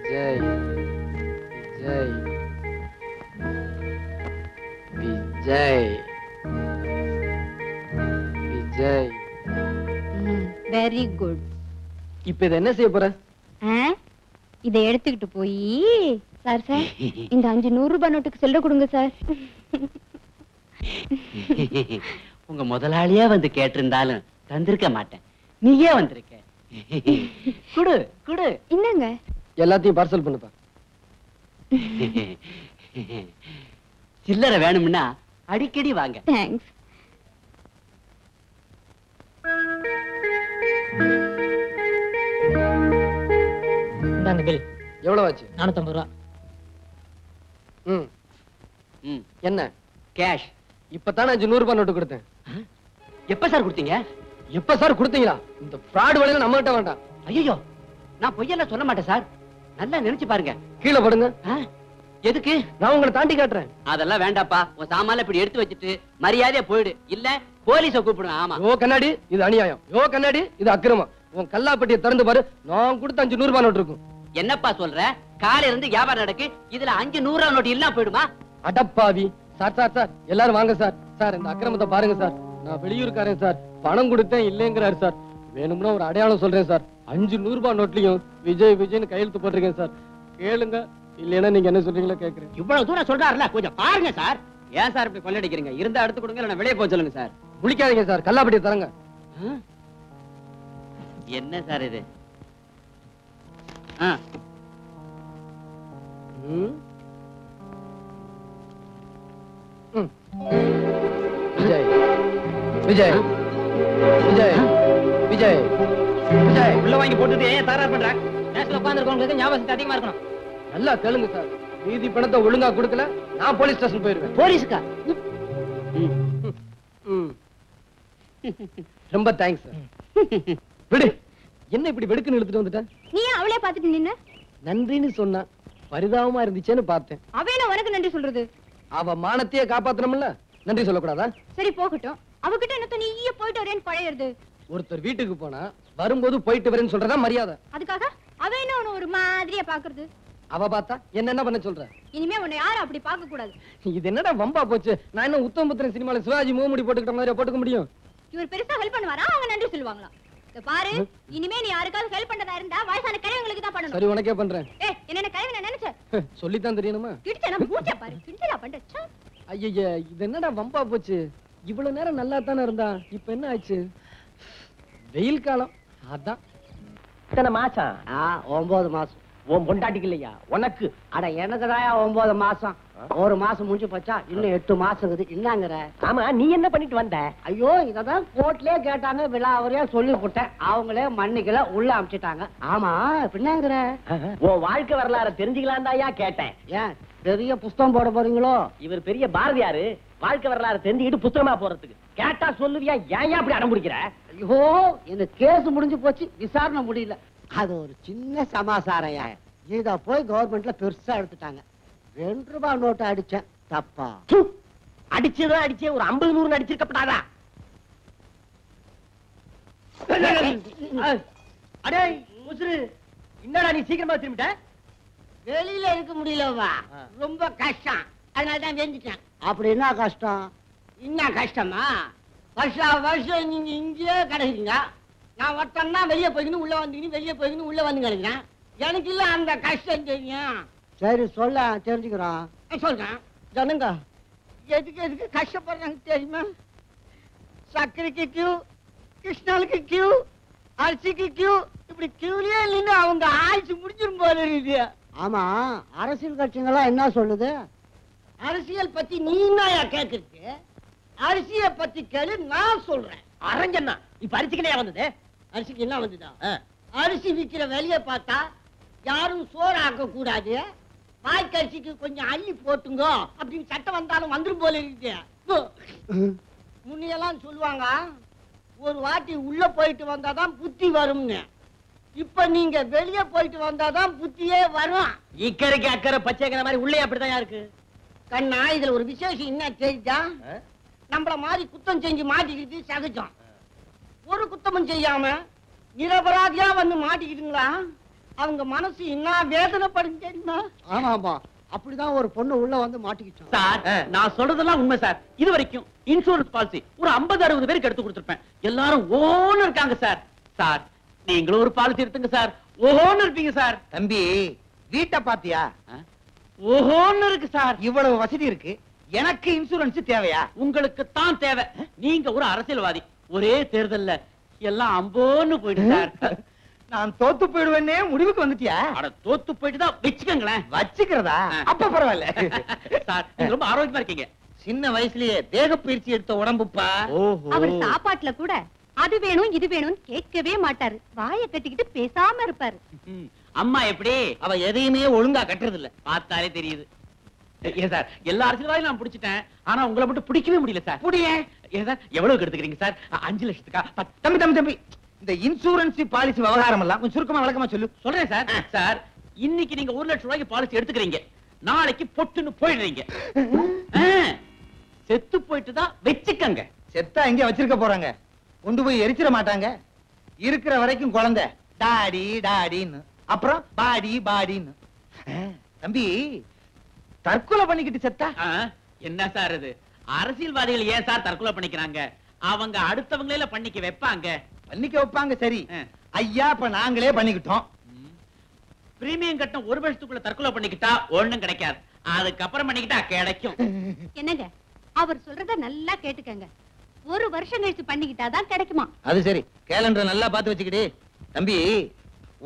விஜய் விஜய் விஜய் விஜய். Very good. இப்ப இத என்ன செய்ய போற? இதை எடுத்துக்கிட்டு போய் சார் இந்த 500 ரூபாய் நோட்டுக்கு செல்ல கொடுங்க சார். உங்க முதலாளியா வந்து கேட்டிருந்தாலும் தந்திருக்க மாட்டேன். நீயே வந்திருக்க. குடு குடு. என்னங்க? எல்லாத்தையும் பார்சல் பண்ணுப்பா. சில்லறை வேணும்னா அடிக்கடி வாங்க. தேங்க்ஸ். இந்தாங்க பில். எவ்வளவு ஆச்சு? 450 ரூபா. என்ன கேஷ்? இப்பதானே 500 ரூபாய் நோட்டு கொடுத்தேன். எப்ப சார் கொடுத்தீங்க? எப்ப சார் கொடுத்தீங்களா? இந்த ஃப்ராட் வழியில நம்ம கிட்ட வேண்டாம். ஐயோ, நான் பொய்யெல்லாம் சொல்ல மாட்டேன் சார். நல்லா நினைச்சு பாருங்க. கீழே படுங்க. எதுக்கு? நான் உங்களை தாண்டி காட்டுறேன். அதெல்லாம் வேண்டாப்பா. உன் சாமான்ல இப்படி எடுத்து வச்சுட்டு மரியாதையா போயிடு. இல்ல போலீஸ கூப்பிடுங்க. ஆமா. யோ கண்ணாடி, இது அநியாயம். யோ கண்ணாடி, இது அக்கிரமம். உன் கல்லாப்பட்டியை திறந்து பாரு. நான் கொடுத்த 500 ரூபாய் நோட்டு இருக்கும். என்னப்பா சொல்ற? காலையில இருந்து வியாபாரம் நடக்கு. இதுல 500 ரூபாய் நோட்டு இல்லாம போயிடுமா? அடப்பாவி. சார் சார் சார், எல்லாரும் வாங்க சார். சார் இந்த அக்கிரமத்தை பாருங்க சார். நான் வெளியூருக்காரன் சார். பணம் கொடுத்தேன் இல்லைங்கிறாரு சார். வேணும்னா ஒரு அடையாளம் சொல்றேன் சார். 500 ரூபாய் நோட்லயும் விஜய் விஜய்னு கையெழுத்து போட்டிருக்கேன் சார். கேளுங்க, இல்லைன்னா நீங்க என்ன சொல்றீங்களோ கேக்குறேன். இவ்வளவு தூரம் சொல்றாருல, கொஞ்சம் பாருங்க சார். ஏன் சார் இப்படி கொள்ளடிக்கிறீங்க? இருந்தா எடுத்து கொடுங்க, இல்ல வெளியே போக சொல்லுங்க சார். முழிக்காதீங்க சார், கல்லாப்பட்டியை தரங்க. என்ன சார் இது? விஜய் விஜய் விஜய் விஜய் விஜய் உள்ள வாங்கி போட்டுட்டு ஏன் தகராறு பண்ற? நேரத்துல உட்கார்ந்திருக்கவங்களுக்கு ஞாபகம் அதிகமா இருக்கணும். நல்லா கேளுங்க சார். மீதி பணத்தை ஒழுங்கா கொடுக்கல நான் போலீஸ் ஸ்டேஷன் போயிருவேன். போலீஸுக்கா? ரொம்ப தேங்க்ஸ் சார். விடு. என்ன இப்படி வெடுக்குன்னு இழுத்துட்டு வந்துட்டேன்? நீ அவளே பாத்துட்டு நின்ன? நன்றின்னு சொன்னா பரிதாபமா இருந்துச்சேன்னு பார்த்தேன். அவனே உனக்கு நன்றி சொல்றது? அவ மானத்தையே காப்பாத்தணும்ல, நன்றி சொல்லக்கூடாதா? சரி போகட்டும். அவகிட்ட என்ன நீயே போயிட்டு வரேன்னு பழையறது. ஒருத்தர் வீட்டுக்கு போனா வரும்போது போயிட்டு வரேன்னு சொல்றதா மரியாதை. அதுக்காக அவ என்ன உன்னை ஒரு மாதிரியா பாக்குறது? அவ பார்த்தா என்ன பண்ண சொல்ற? இனிமே உன்னை யாரும் அப்படி பார்க்க கூடாது. இது என்னடா வம்பா போச்சு? நான் என்ன உத்தமபுத்திரன் சினிமால சிவாஜி மூமுடி போட்டுக்கிட்ட மாதிரி போட்டுக்க முடியும்? இவர் பெருசா ஹெல்ப் பண்ணுவாரா? அவங்க நன்றி சொல்லுவாங்களா? பாரு, இனிமே நீ யாருக்காவது ஹெல்ப் பண்றதா இருந்தா வயசான கரைவங்களுக்கு தான் பண்ணணும். சரி, உனக்கே பண்றேன். என்ன கரைவன நினைச்ச? சொல்லித்தான் தெரியணுமா? கிடிச்சனா மூச்ச பாரு. கிடிச்சலா பண்ற. ஐயே, இது என்னடா வம்பா போச்சு? இவ்வளவு நேரம் நல்லா தானே இருந்தா, இப்ப என்ன ஆச்சு? வெயில் காலம் அதான். எத்தனை மாசம்? 9 மாசம். உன் பொண்டாட்டிக்கு இல்லையா? உனக்கு? அட எனக்குதாயா 9 மாசம். ஒரு மாசம் முடிஞ்சு போச்சா, இன்னும் 8 மாசம் இருக்குது. என்னங்கிற? ஆமா, நீ என்ன பண்ணிட்டு வந்த? ஐயோ, இததான் கோர்ட்லயே கேட்டாங்க. விழாவறையா சொல்லி போட்டேன். அவங்களே மன்னிக்கல, உள்ள அனுப்பிச்சிட்டாங்க. ஆமா, பின்னாங்கிற? உன் வாழ்க்கை வரலாற தெரிஞ்சுக்கலாம் தாயா கேட்டேன். ஏன் பெரிய புஸ்தகம் போட போறீங்களோ? இவர் பெரிய பாரதியாரு. வாழ்க்கை வரலாறு தெரிஞ்சுக்கிட்டு புத்தகமா போறதுக்கு கேட்டா சொல்லுவியா? ஏன் அப்படி அடம் பிடிக்கிற? ஐயோ, இந்த கேஸ் முடிஞ்சு போச்சு, விசாரணை முடியல. அது ஒரு சின்ன சமாசாரையா. இத போய் கவர்மெண்ட்ல பெருசா எடுத்துட்டாங்க. 2 ரூபாய் நோட்டு அடிச்சேன். தப்பா? அடிச்சதோ அடிச்சே ஒரு 50 100 அடிச்சிருக்கப்படாதா? அடே முசுரு, என்னடா நீ சீக்கிரமா திரும்பிட்ட? வெளியில இருக்க முடியலவா, ரொம்ப கஷ்டம். அதனாலதான் வெஞ்சிட்டேன். அப்படி என்ன கஷ்டம்? என்ன கஷ்டமா? வருஷம் வருஷம் நீங்க இங்கேயே கிடைக்குங்க. நான் ஒருத்தன்னா வெளியே போய்க்கணும் உள்ள வந்துக்கணும் வெளியே போய்க்கணும் உள்ள வந்து கிடைக்கிறேன். எனக்கு இல்ல அந்த கஷ்டம் தெரியும். சரி சொல்ல தெரிஞ்சுக்கிறோம். சொல்றேன் ஜனங்க எதுக்கு கஷ்டப்படுறாங்க தெரியுமா? சர்க்கரைக்கு கியூ, கிருஷ்ணாலுக்கு கியூ, அரிசிக்கு கியூ, இப்படி கியூலயே நின்று அவங்க ஆயுசு முடிஞ்சிரும் போல இருக்குது. ஆமா அரசியல் கட்சிங்கெல்லாம் என்ன சொல்லுது? அரசியல் பத்தி நீ என்னயா கேக்குறது? அரிசியை பத்தி கேளு, நான் சொல்றேன். அரஞ்சண்ணா இப்ப அரிசிக்கலையா வந்தது? அரிசிக்கு என்ன வந்துதா? அரிசி விக்கிற வேலையை பார்த்தா யாரும் சோறு ஆக்க கூடாது, வாய்க்கரிசிக்கு கொஞ்சம் அள்ளி போட்டுங்க அப்படின்னு சட்டம் வந்தாலும் வந்துரும் போல இருக்குது. முன்னையெல்லாம் சொல்லுவாங்க ஒரு வாட்டி உள்ள போயிட்டு வந்தாதான் புத்தி வரும்னு. இப்ப நீங்க வெளியே போயிட்டு வந்தாதான் புத்தியே வரும். இக்கரைக்கு அக்கறை பச்சைக்கிற மாதிரி உள்ளே அப்படிதான் இருக்கு. கண்ணா இதுல ஒரு விசேஷம் என்ன தெரியுதா? நம்மள மாதிரி குத்தம் செஞ்சு மாட்டிக்கிட்டு சகஜம். ஒரு குத்தமும் செய்யாம நிரபராதியா வந்து மாட்டிக்கிட்டுங்களா, அவங்க மனசு என்ன வேதனைப்படும் தெரியுமா? ஆமா ஆமா அப்படிதான் ஒரு பொண்ணு உள்ள வந்து மாட்டிக்கிச்சோம். சார் நான் சொல்றதெல்லாம் உண்மை சார். இது வரைக்கும் இன்சூரன்ஸ் பாலிசி ஒரு 50-60 பேருக்கு எடுத்து கொடுத்திருப்பேன். எல்லாரும் ஓன்னு இருக்காங்க சார். சார் நீங்களும் ஒரு பாலிசி எடுத்துங்க சார், ஓஹோன்னு இருப்பீங்க சார். தம்பி வீட்டை பாத்தியா? ஓஹோன்னு இருக்கு சார். இவ்வளவு வசதி இருக்கு, எனக்கு இன்சூரன்ஸ் தேவையா? உங்களுக்கு தான் தேவை. நீங்க ஒரு அரசியல்வாதி. ஒரே தேர்தல்ல எல்லாம் அம்போன்னு போயிட்டு சார். நான் தோத்து போயிடுவேன்னே முடிவுக்கு வந்துட்டியா? அட தோத்து போயிட்டு தான் வச்சுக்கங்களேன். வச்சுக்கிறதா? அப்ப பரவாயில்ல சார் நீங்க ரொம்ப ஆரோக்கியமா இருக்கீங்க. சின்ன வயசுலயே தேக பயிற்சி எடுத்த உடம்புப்பா. அவர் சாப்பாட்டுல கூட அது வேணும் இது வேணும்னு கேட்கவே மாட்டாரு. வாயை கட்டிக்கிட்டு பேசாம இருப்பாரு. அம்மா எப்படி? அவ எதையுமே ஒழுங்கா கட்டுறது இல்ல, பார்த்தாலே தெரியுது. ஏன் சார் எல்லா அரசியல்வாதியும் நான் பிடிச்சிட்டேன், ஆனா உங்களை மட்டும் பிடிக்கவே முடியல சார். புடியே ஏன் சார் எவ்வளவுக்கு எடுத்துக்கிறீங்க சார்? 5 லட்சத்துக்கா? தம்பி தம்பி தம்பி இந்த இன்சூரன்ஸ் பாலிசி விவகாரம் எல்லாம் கொஞ்சம் சுருக்கமா விளக்கமா சொல்லு. சொல்றேன் சார். சார் இன்னைக்கு நீங்க 1 லட்சம் ரூபாய்க்கு பாலிசி எடுத்துக்கிறீங்க, நாளைக்கு பொட்டுன்னு போயிடுறீங்க. செத்து போயிட்டு தான் வச்சுக்கங்க. செத்தா எங்க வச்சிருக்க போறாங்க? கொண்டு போய் எரிச்சிட மாட்டாங்க. இருக்கிற வரைக்கும் குழந்தை டாடி டாடின்னு, அப்புறம் பாடி பாடின்னு. தம்பி தற்கொலை பண்ணிக்கிட்டு செத்தா என்ன சார் இது? அரசியல்வாதிகள் ஏன் சார் தற்கொலை பண்ணிக்கிறாங்க? அவங்க அடுத்தவங்களே பண்ணிக்க வைப்பாங்க. பண்ணிக்க வைப்பாங்க சரி. ஐயா இப்ப நாங்களே பண்ணிக்கிட்டோம். பிரீமியம் கட்டம் 1 வருஷத்துக்குள்ள தற்கொலை பண்ணிக்கிட்டா ஒண்ணும் கிடைக்காது, அதுக்கப்புறம் பண்ணிக்கிட்டா கிடைக்கும். என்னங்க அவர் சொல்றத நல்லா கேட்டுக்கங்க. 1 வருஷம் கழிச்சு பண்ணிக்கிட்டாதான் கிடைக்குமா? அது சரி, கேலண்டர் நல்லா பார்த்து வச்சுக்கிட்டு. தம்பி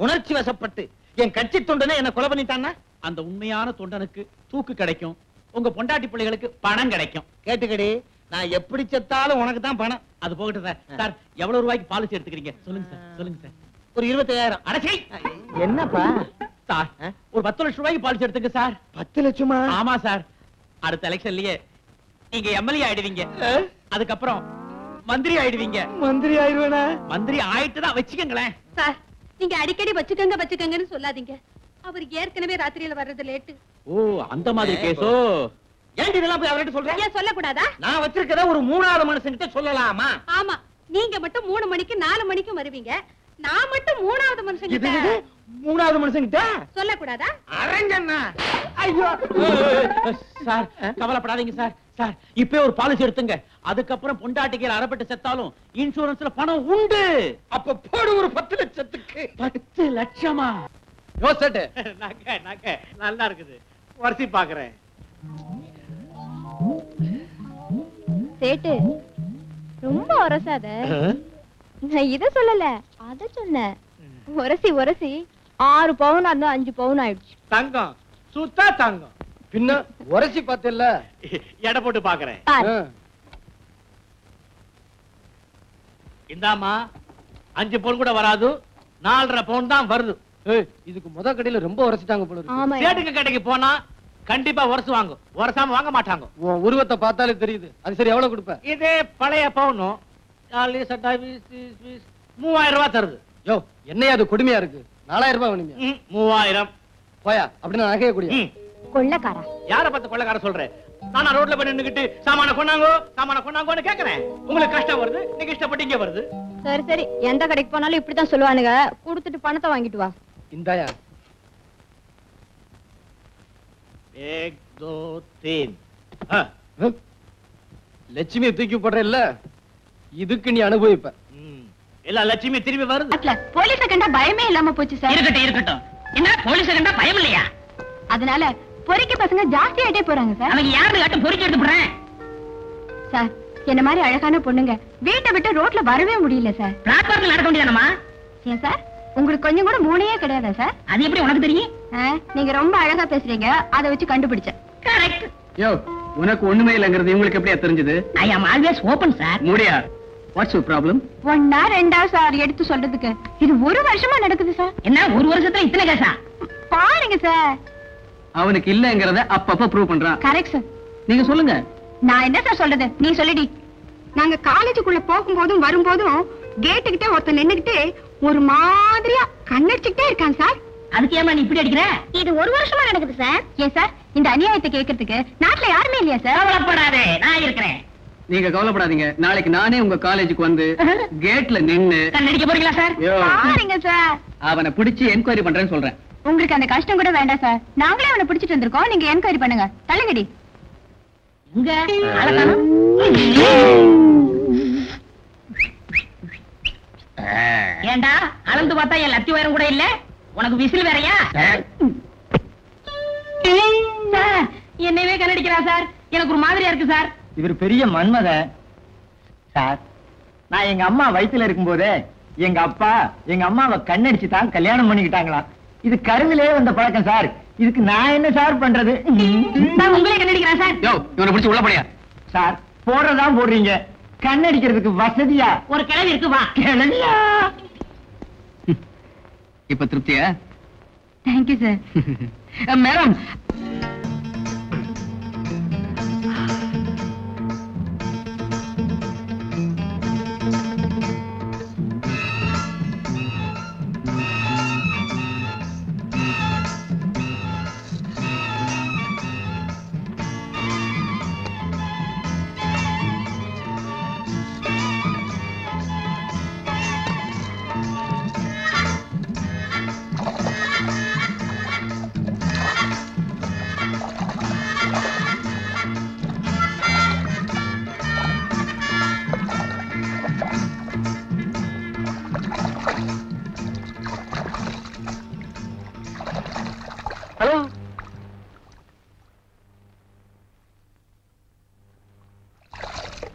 உணர்ச்சி வசப்பட்டு என் கட்சி தொண்டனை என்ன கொலை பண்ணிட்டான்னா அந்த உண்மையான தொண்டனுக்கு தூக்கு கிடைக்கும், உங்க பொண்டாட்டி பிள்ளைகளுக்கு பணம் கிடைக்கும். கேட்டுக்கடி, நான் எப்படி செத்தாலும் உனக்கு தான் பணம். அது போகட்டும் சார். சார் எவ்வளவு ரூபாய்க்கு பாலிசி எடுத்துக்கிறீங்க சொல்லுங்க சார். சொல்லுங்க சார். ஒரு 25,000. அடச்சை என்னப்பா சார், ஒரு 10 லட்சம் ரூபாய்க்கு பாலிசி எடுத்துங்க சார். 10 லட்சமா? ஆமா சார். அடுத்த எலெக்ஷன்லயே நீங்க எம்எல்ஏ ஆயிடுவீங்க, அதுக்கப்புறம் மந்திரி ஆயிடுவீங்க. மந்திரி ஆயிடுவேனா? மந்திரி ஆயிட்டு தான் வச்சுக்கங்களேன். சார் நீங்க அடிக்கடி வச்சுக்கங்கன்னு சொல்லாதீங்க. அவர் ஏற்கனவே ராத்திரியில வர்றது லேட்டு. ஓ அந்த மாதிரி கேஸோ? ஏன் இதெல்லாம் போய் அவர்கிட்ட சொல்றேன்? ஏன் சொல்லக்கூடாதா? நான் வச்சிருக்கத ஒரு 3வது மனுஷன்கிட்ட சொல்லலாமா? ஆமா, நீங்க மட்டும் 3 மணிக்கு 4 மணிக்கும் வருவீங்க. நான் மட்டும் 3வது மனுஷன்கிட்ட 3வது மனுஷன்கிட்ட சொல்லக்கூடாதா? அரஞ்சண்ணா ஐயோ சார் கவலைப்படாதீங்க சார். சார் இப்பவே ஒரு பாலிசி எடுத்துங்க, அதுக்கப்புறம் பொண்டாட்டிக்கு அறப்பட்டு செத்தாலும் இன்சூரன்ஸ்ல பணம் உண்டு. அப்ப போடு ஒரு 10 லட்சத்துக்கு. 10 லட்சமா? யோசட்டு நகை நல்லா இருக்குது, வரிசை பாக்குறேன். சேட்டு ரொம்ப உரசாத. நான் இத சொல்லல, அத சொன்னேன். உரசி 6 பவுன் அந்த 5 பவுன் ஆயிடுச்சு. தங்கம் சுத்தா தங்கம். பின்ன உரசி பார்த்தல எடை போட்டு பாக்குறேன். இந்தாமா 5 பவுன் கூட வராது, 4.5 பவுன் தான் வருது. இதுக்கு முத கடையில ரொம்ப உரசிட்டாங்க போல இருக்கு. ஆமா, சேட்டுக்கு கடைக்கு போனா கண்டிப்பா உரசு வாங்க, உரசாம வாங்க மாட்டாங்க. உன் உருவத்தை பார்த்தாலே தெரியுது. அது சரி, எவ்வளவு கொடுப்ப? இதே பழைய பவுனும் 3000 ரூபாய் தருது. யோ என்னையா அது கொடுமையா இருக்கு? 4000 ரூபாய் வேணுமே. 3000 போயா, அப்படின்னா நகைய கூடிய கொள்ளக்காரா. யார பார்த்து கொள்ளக்கார சொல்றேன்? நானா ரோட்ல போய் நின்னுக்கிட்டு சாமான கொண்டாங்கோன்னு கேக்குறேன். உங்களுக்கு கஷ்டம் வருது, நீங்க இஷ்டப்பட்டு இங்க வருது. சரி எந்த கடைக்கு போனாலும் இப்படித்தான் சொல்லுவானுங்க. கொடுத்துட்டு பணத்தை வாங்கிட்டு வா. இந்தாயா 1 2 3. லட்சுமியை தூக்கி போடுற இல்ல, இதுக்கு நீ அனுபவிப்ப. இல்ல லட்சுமி திரும்பி வருது. போலீஸ கண்டா பயமே இல்லாம போச்சு சார். இருக்கட்டும் இருக்கட்டும். என்ன போலீஸ கண்டா பயம் இல்லையா? அதனால பொறுக்கி பசங்க ஜாஸ்தி ஆயிட்டே போறாங்க சார். அவங்க யாரு கட்டும் பொறுக்கி எடுத்து போறேன் சார். என்ன மாதிரி அழகான பொண்ணுங்க வீட்டை விட்டு ரோட்ல வரவே முடியல சார். பிளாட்ஃபார்ம்ல நடக்க முடியாதம்மா. ஏன் சார் உங்களுக்கு கொஞ்சம் கூட மூளையே கிடையாதா சார்? அது எப்படி உனக்கு தெரியும்? நீங்க ரொம்ப அழகா பேசுறீங்க, அதை வச்சு கண்டுபிடிச்சேன். கரெக்ட். யோ உனக்கு ஒண்ணுமே இல்லங்கிறது உங்களுக்கு எப்படியா தெரிஞ்சது? ஐ அம் ஆல்வேஸ் ஓபன் சார். முடியா. What's your problem? ஒன்னா ரெண்டா சார் எடுத்து சொல்றதுக்கு இது ஒரு வருஷமா நடக்குது சார். என்ன ஒரு வருஷத்துல இத்தனை கேஸா? பாருங்க சார். அவனுக்கு இல்லங்கறத அப்பப்ப ப்ரூவ் பண்றான். Correct sir. நீங்க சொல்லுங்க. நான் என்ன சார் சொல்றது, நீ சொல்லிடி. நாங்க காலேஜுக்குள்ள போகும்போதும் வரும்போதும் கேட்டுக்கிட்டே ஒருத்தர் நின்னுகிட்டே ஒரு மாதிரியா கண்ணடிச்சுக்கிட்டே இருக்கான் சார். அதுக்கு ஏமா நீ இப்படி அடிக்கிற? இது ஒரு வருஷமா நடக்குது சார். ஏன் சார் இந்த அநியாயத்தை கேட்கறதுக்கு நாட்டுல யாருமே இல்லையா சார்? கவலைப்படாதே, நான் இருக்கிறேன். நீங்க கவலைப்படாதீங்க, நாளைக்கு நானே உங்க காலேஜுக்கு வந்து கேட்ல நின்னு கண்ணடிக்க போறீங்களா சார்? பாருங்க சார். அவனை பிடிச்சு என்கொயரி பண்றேன்னு சொல்றேன். உங்களுக்கு அந்த கஷ்டம் கூட வேண்டாம் சார். நாங்களே அவனை பிடிச்சிட்டு வந்திருக்கோம், நீங்க என்கொயரி பண்ணுங்க. தள்ளுங்கடி. இங்க அழகான ஏண்டா அளந்து பார்த்தா என் லத்தி உயரம் கூட இல்ல, உனக்கு விசில் வேறையா? சார் என்னையவே கண்ணடிக்கிறா சார், எனக்கு ஒரு மாதிரியா இருக்கு சார். இவர் பெரிய மன்மதன் சார். நான் எங்க அம்மா வயித்துல இருக்கும் போதே எங்க அப்பா எங்க அம்மாவை கண்ணடிச்சு தான் கல்யாணம் பண்ணிக்கிட்டாங்களா. இது கருவிலே வந்த பழக்கம் சார். இதுக்கு நான் என்ன சார் பண்றது? நான் உங்களே கண்ணடிக்கிறேன் சார். யோ இவனை பிடிச்சு உள்ள போடியா. சார் போடுறதான் போடுறீங்க, கண்ணடிக்கிறதுக்கு வசதியா ஒரு கிழவி இருக்கு, வா. கிளவியா? இப்ப திருப்தியா? Thank you sir. Madam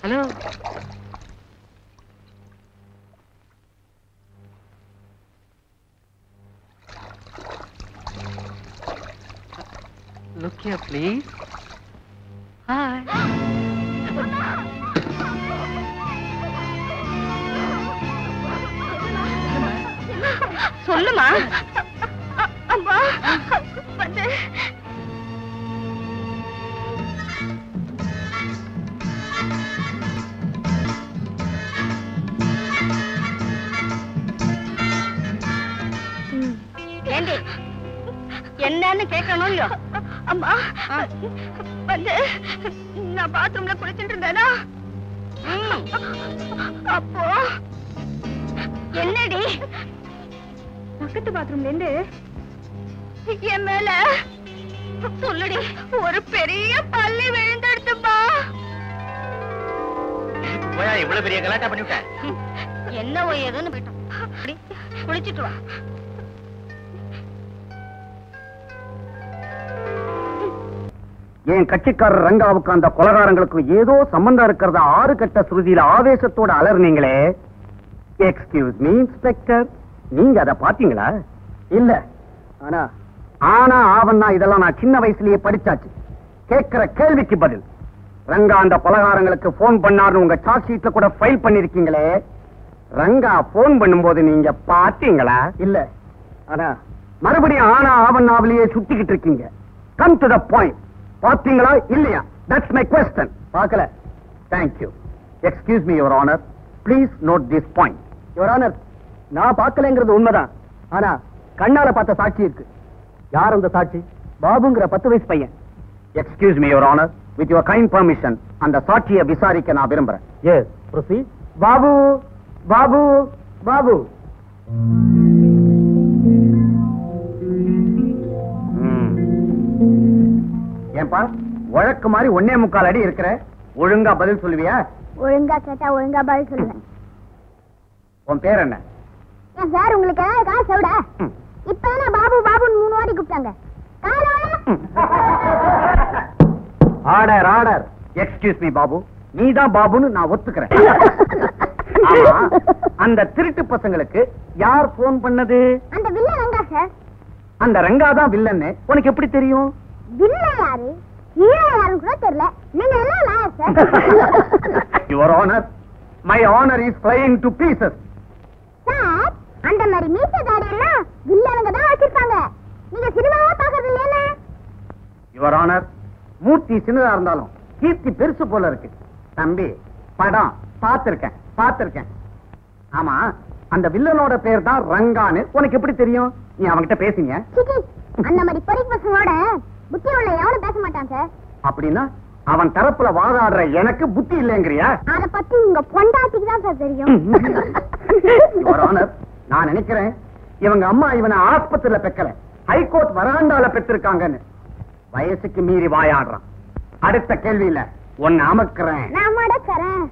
hello. Look here, please. Hi. சொல்லுமா. அம்மா வந்து ஏண்டி என்னன்னு கேட்கணும் இல்லையோ? அம்மா வந்து நான் பாத்ரூம்ல குளிச்சுட்டு இருந்தேனா, அப்போ என்னடி பக்கத்து பாத்ரூம்ல இருந்து என் மேல சொல்லுடி ஒரு பெரிய பள்ளி விழுந்தெடுத்துப்பா. இவ்வளவு பெரிய கலாட்டா பண்ணிவிட்டேன். என்ன ஏதோன்னு போயிட்டோம். குளிச்சுட்டு வா. என் கட்சிக்காரர் ரங்காவுக்கு அந்த கொலகாரங்களுக்கு ஏதோ சம்பந்தம் இருக்கிறத ஆறு கட்ட சுருதியில ஆவேசத்தோட அலர்னீங்களே. எக்ஸ்கியூஸ் மீ இன்ஸ்பெக்டர், நீங்க அதை பாத்தீங்களா? இல்ல. ஆனா ஆவன்னா இதெல்லாம் நான் சின்ன வயசுலயே படிச்சாச்சு. கேட்கிற கேள்விக்கு பதில். ரங்கா அந்த கொலகாரங்களுக்கு போன் பண்ணாருன்னு உங்க சார்ஜ் ஷீட்ல கூட ஃபைல் பண்ணிருக்கீங்களே. ரங்கா போன் பண்ணும்போது நீங்க பாத்தீங்களா? இல்ல. ஆனா மறுபடியும் ஆனா ஆவன்னாவிலேயே சுத்திக்கிட்டு இருக்கீங்க. Come to the point. பாத்தீங்களா இல்லையா? That's my question. பார்க்கல. Thank you. Excuse me, Your Honor. Please note this point. Your Honor, நான் பார்க்கலங்கிறது உண்மைதான். ஆனா கண்ணால பார்த்த சாட்சி இருக்கு. யார் அந்த சாட்சி? பாபுங்கிற 10 வயசு பையன். Excuse me, Your Honor. With your kind permission, அந்த சாட்சியை விசாரிக்க நான் விரும்புறேன். Yes, proceed. பாபு, பாபு, பாபு. ஏன்பா வழக்கு மாதிரி 1.25 அடி இருக்கிற, ஒழுங்கா பதில் சொல்லுவியா? ஒழுங்கா கேட்டா ஒழுங்கா பதில் சொல்லுவேன். உன் பேர் என்ன? சார் உங்களுக்கு காசு விட இப்ப என்ன பாபு பாபுன்னு 3 வாட்டி கூப்பிட்டாங்க. Order order. Excuse me Babu, நீதான் பாபுன்னு நான் ஒத்துக்கிறேன். அந்த திருட்டு பசங்களுக்கு யார் போன் பண்ணது? அந்த வில்லன் ரங்கா சார். அந்த ரங்கா தான் வில்லன்னு உனக்கு எப்படி தெரியும்? வில்லன் யாரு ஹீரோ யாருன்னு கூட தெரியல. நீங்க என்ன lawyer sir? Your honour, my honour is flying to pieces. Sir அந்த மாதிரி மீச தாடி எல்லாம் வில்லனுங்க தான் வச்சிருக்காங்க. நீங்க சினிமாவா பாக்குறது இல்லையா? யுவர் ஆனர், மூர்த்தி சின்னதா இருந்தாலும் கீர்த்தி பெருசு போல இருக்கு. தம்பி படம் பார்த்திருக்கேன். ஆமா, அந்த வில்லனோட பேர் தான் ரங்கான்னு உனக்கு எப்படி தெரியும்? நீ அவன்கிட்ட பேசிங்க? அந்த மாதிரி பொறி பசங்களோட புத்தி உள்ள எவனும் பேச மாட்டான் சார். அப்படின்னா அவன் தரப்புல வாதாடுற எனக்கு புத்தி இல்லைங்கிறியா? அத பத்தி உங்க பொண்டாட்டிக்கு தான் சார் தெரியும். யுவர் ஆனர், நான் நினைக்கிறேன் இவங்க அம்மா இவனை ஆஸ்பத்திரியில பெக்கல, ஹைகோர்ட் வராண்டால பெற்றிருக்காங்கன்னு. வயசுக்கு மீறி வாயாடுறான். அடுத்த கேள்வியில உன்னை அமக்கிறேன். நான் மடக்கறேன்.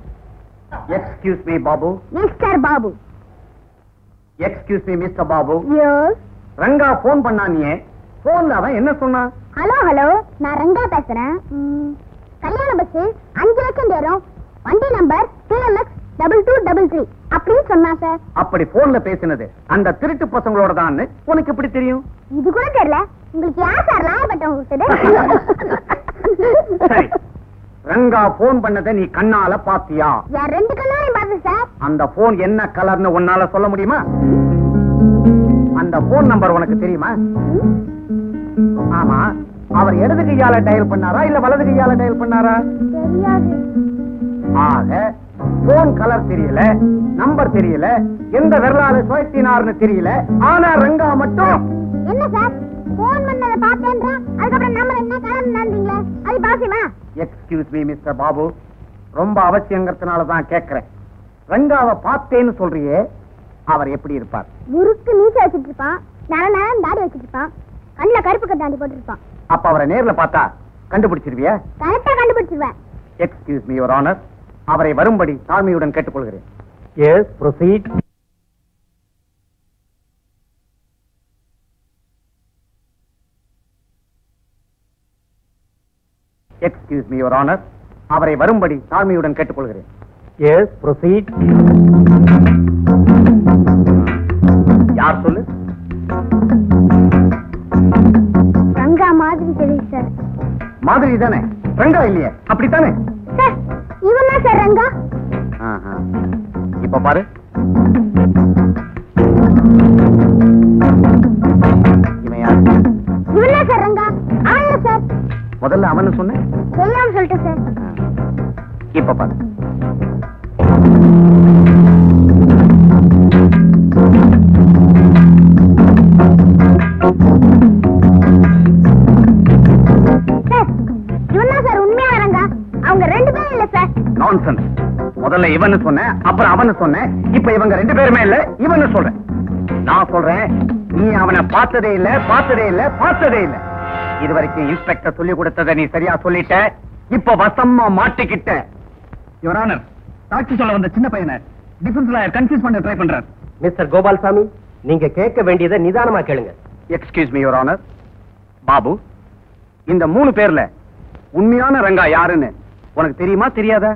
Excuse me Babu. Mister Babu. Excuse me mister Babu. Yes. Ranga phone பண்ணானியே, போன்ல அவன் என்ன சொன்னான்? ஹலோ ஹலோ, நான் ரங்கா பேசுறேன். கல்யாண பஸ் 5 லட்சம் ஏறும், வண்டி நம்பர் TMX 2233 அப்படின்னு சொன்னா சார். அப்படி போன்ல பேசினது அந்த திருட்டு பசங்களோட தான் உனக்கு எப்படி தெரியும்? இது கூட தெரியல. உங்களுக்கு யார் சார் லாயப்பட்டவங்க கொடுத்தது? சரி, ரங்கா போன் பண்ணதை நீ கண்ணால பாத்தியா? யார் 2 கண்ணாலையும் பார்த்தேன் சார். அந்த போன் என்ன கலர்னு உன்னால சொல்ல முடியுமா? அந்த போன் நம்பர் உனக்கு தெரியுமா? ஆமா, அவர் இடது கையால டயல் பண்ணாரா இல்ல வலது கையால டயல் பண்ணாரா? தெரியாது. ஆக போன் கலர் தெரியல, நம்பர் தெரியல, எந்த விரலால சுழத்தினார்னு தெரியல. ஆனா ரங்கா மட்டும் என்ன சார் போன் பண்ணத பார்த்தேன்றா, அதுக்கப்புறம் நம்பர் என்ன கலர் நடந்தீங்களே, அது பாசிமா? எக்ஸ்கியூஸ் மீ மிஸ்டர் பாபு, ரொம்ப அவசியங்கிறதுனால தான் கேட்கிறேன். ரங்காவை பார்த்தேன்னு சொல்றியே, அவர் எப்படி இருப்பார்? முறுக்கு மீச வச்சிட்டு இருப்பான், நேரம் தாடி வச்சிட்டு இருப்பான், கண்ணுல கருப்பு கட்டாண்டி போட்டுருப்பான். அப்ப அவரை நேர்ல பார்த்தா கண்டுபிடிச்சிருவியா? கரெக்டா கண்டுபிடிச்சிருவேன். எக்ஸ்கியூஸ் மீ யுவர் ஆனர், அவரை வரும்படி தாழ்மையுடன் கேட்டுக்கொள்கிறேன். Yes, proceed. Excuse me your honour, அவரை வரும்படி தாழ்மையுடன் கேட்டுக்கொள்கிறேன். Yes, proceed. யார் சொல்லு? ரங்கா மாதிரி தெரியுது சார். மாதிரி தானே? ரங்கா இல்லையே, அப்படித்தானே? சார் இவன் தான் சார் ரங்கா. இப்ப பாரு, இவன் யாரு? இவன் தான் சார் ரங்கா. அவன் சார். முதல்ல அவனு சொன்னேன், தெரியாம சொல்லிட்டேன் சார். இப்ப பாரு. நான்சென்ஸ். முதல்ல இவனு சொன்னேன், அப்புறம் அவனு சொன்னேன், இப்ப இவங்க 2 பேருமே இல்ல, இவனு சொல்றேன். நான் சொல்றேன், நீ அவனை பார்த்ததே இல்ல, பார்த்ததே இல்ல, பார்த்ததே இல்ல. இதுவரைக்கும் இன்ஸ்பெக்டர் சொல்லி கொடுத்ததை நீ சரியா சொல்லிட்ட, இப்ப வசமா மாட்டிக்கிட்ட. யுவர் ஆனர், சாட்சி சொல்ல வந்த சின்ன பையனை டிஃபென்ஸ் லாயர் கன்ஃபியூஸ் பண்ண ட்ரை பண்றார். மிஸ்டர் கோபால்சாமி, நீங்க கேட்க வேண்டியதை நிதானமா கேளுங்க. Excuse me your honour. Babu, இந்த 3 பேர்ல உண்மையான ரங்கா யாருன்னு உனக்கு தெரியுமா தெரியாதா?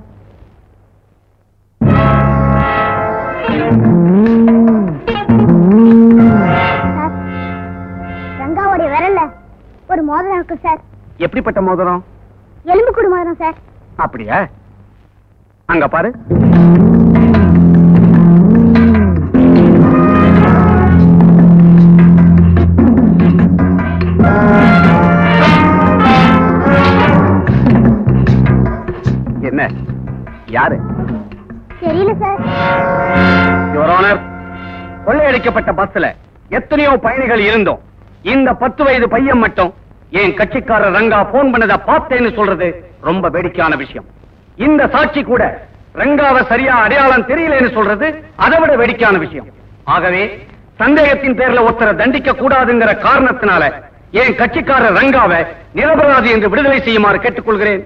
ரங்காவுடைய விரல்ல ஒரு மோதிரம் இருக்கு சார். எப்படிப்பட்ட மோதிரம்? எலும்புக்கூடு மோதிரம் சார். அப்படியா? அங்க பாரு. என்ன? யாரு? தெரியல சார். யுவர் ஆனர், கொள்ளையடிக்கப்பட்ட பஸ்ல எத்தனையோ பயணிகள் இருந்தோம். இந்த 10 வயது பையன் மட்டும் என் கட்சிக்காரர் ரங்கா போன் பண்ணதை பார்த்தேன்னு சொல்றது ரொம்ப வேடிக்கையான விஷயம். இந்த சாட்சி கூட ரங்காவை சரியா அடையாளம் தெரியலன்னு சொல்றது அதை விட வேடிக்கையான விஷயம். ஆகவே சந்தேகத்தின் பேர்ல ஒருத்தரை தண்டிக்க கூடாதுங்கிற காரணத்தினால என் கட்சிக்காரர் ரங்காவை நிரபராதி என்று விடுதலை செய்யுமாறு கேட்டுக்கொள்கிறேன்.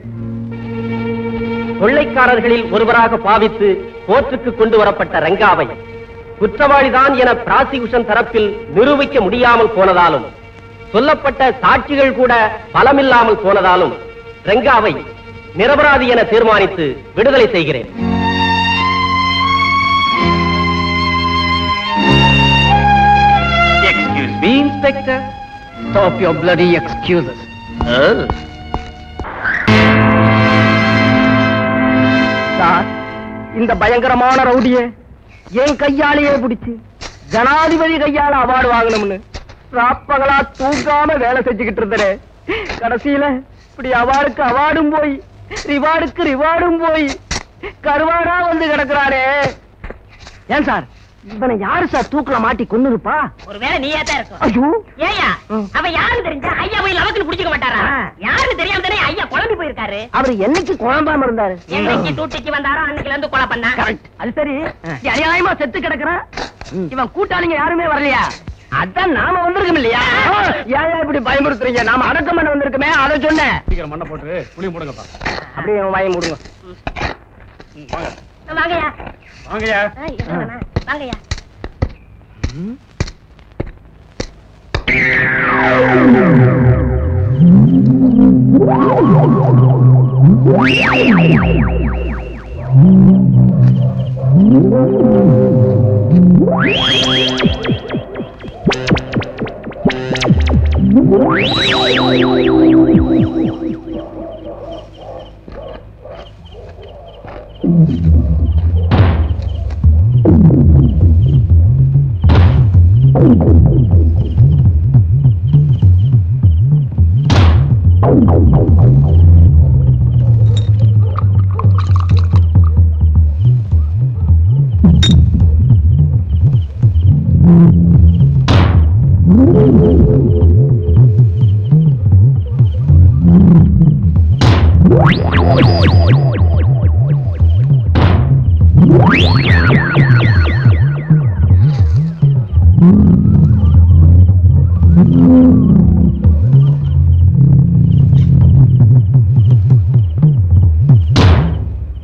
கொள்ளைக்காரர்களில் ஒருவராக பாவித்து கோர்ட்டுக்கு கொண்டு வரப்பட்ட ரங்காவை குற்றவாளிதான் என பிராசிகுஷன் தரப்பில் நிரூபிக்க முடியாமல் போனதாலும் சொல்லப்பட்ட சாட்சிகள் கூட பலமில்லாமல் போனதாலும் ரெங்காவை நிரபராதி என தீர்மானித்து விடுதலை செய்கிறேன். Excuse me, Inspector. Stop your bloody excuses. Sir, இந்த பயங்கரமான ரவுடிய என் கையாலேயே பிடிச்சு ஜனாதிபதி கையால அவார்டு வாங்கணும்னு ராப்பகலா தூங்காம வேலை செஞ்சுக்கிட்டு இருந்தேன். கடைசியில இப்படி அவார்டுக்கு அவார்டும் போய் ரிவார்டுக்கு ரிவார்டும் போய் கருவாடா வந்து கிடக்குறானே. ஏன் சார், இவனை யாரு சார் தூக்கல மாட்டி கொன்னுருப்பா? ஒருவேளை நீயா தான் இருக்கும். ஐயோ, ஏயா அவ யாருன்னு தெரிஞ்சா ஐயா போய் லவக்குன்னு புடிச்சுக்க மாட்டாரா? யாருன்னு தெரியாம தானே ஐயா குழம்பி போயிருக்காரு. அவரு என்னைக்கு குழம்பாம இருந்தாரு? என்னைக்கு டூட்டிக்கு வந்தாரோ அன்னைக்குல இருந்து கொலை பண்ணா. அது சரி, அநியாயமா செத்து கிடக்குறான். இவன் கூட்டாளிங்க யாருமே வரலையா? அதான் நாம வந்திருக்கோம் இல்லையா? ஏன் இப்படி பயமுறுத்துறீங்க? நாம அடக்கம் பண்ண வந்திருக்கோமே, அதை சொன்னேன். சீக்கிரம் மண்ணை போட்டு புளி போடுங்கப்பா. அப்படியே வாயை மூடுங்க. வாங்கயா வாங்கயா வாங்கயா.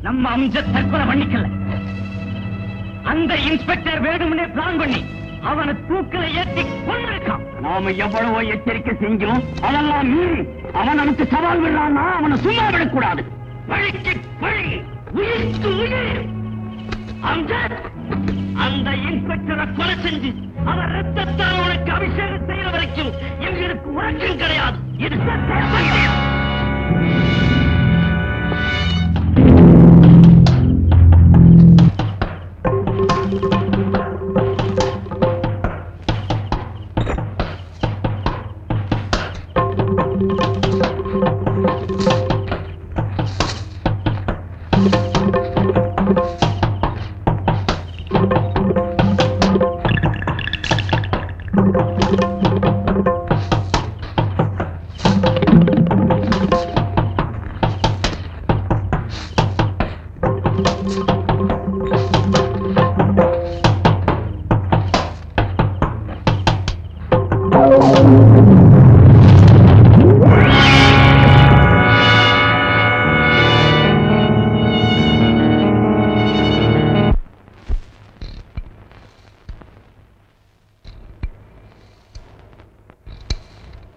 நம்ம அம்ஜத் தற்கொலை பண்ணிக்கல. அந்த இன்ஸ்பெக்டர் வேணும்னே பிளான் பண்ணி அவனை தூக்கில ஏற்றி கொண்டிருக்கான். நாம எவ்வளவோ எச்சரிக்கை செஞ்சோம், அதெல்லாம் மீறி அவன் நமக்கு சவால் விடுறான்னா அவனை சும்மா விடக்கூடாது. பழிக்கு பழி, உயிருக்கு உயிர். அம்ஜத், அந்த இன்ஸ்பெக்டரை கொலை செஞ்சு அவர் ரத்தத்தால் உனக்கு அபிஷேகம் செய்யற வரைக்கும் எங்களுக்கு உறக்கம் கிடையாது. இது சத்தியம்.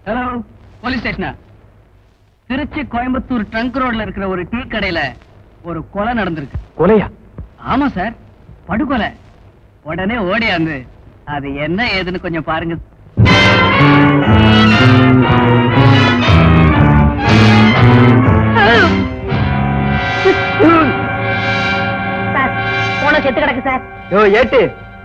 ஹலோ, போலீஸ் ஸ்டேஷனா? திருச்சி கோயம்புத்தூர் ட்ரங்க் ரோட்ல இருக்கிற ஒரு டீ கடையில ஒரு கொலை நடந்திருக்கு. கொலையா? ஆமா சார், படுகொலை. உடனே ஓடியாந்து அது என்ன ஏதுன்னு கொஞ்சம் பாருங்க. சார், போன செத்து கிடக்கு சார். ஏட்டு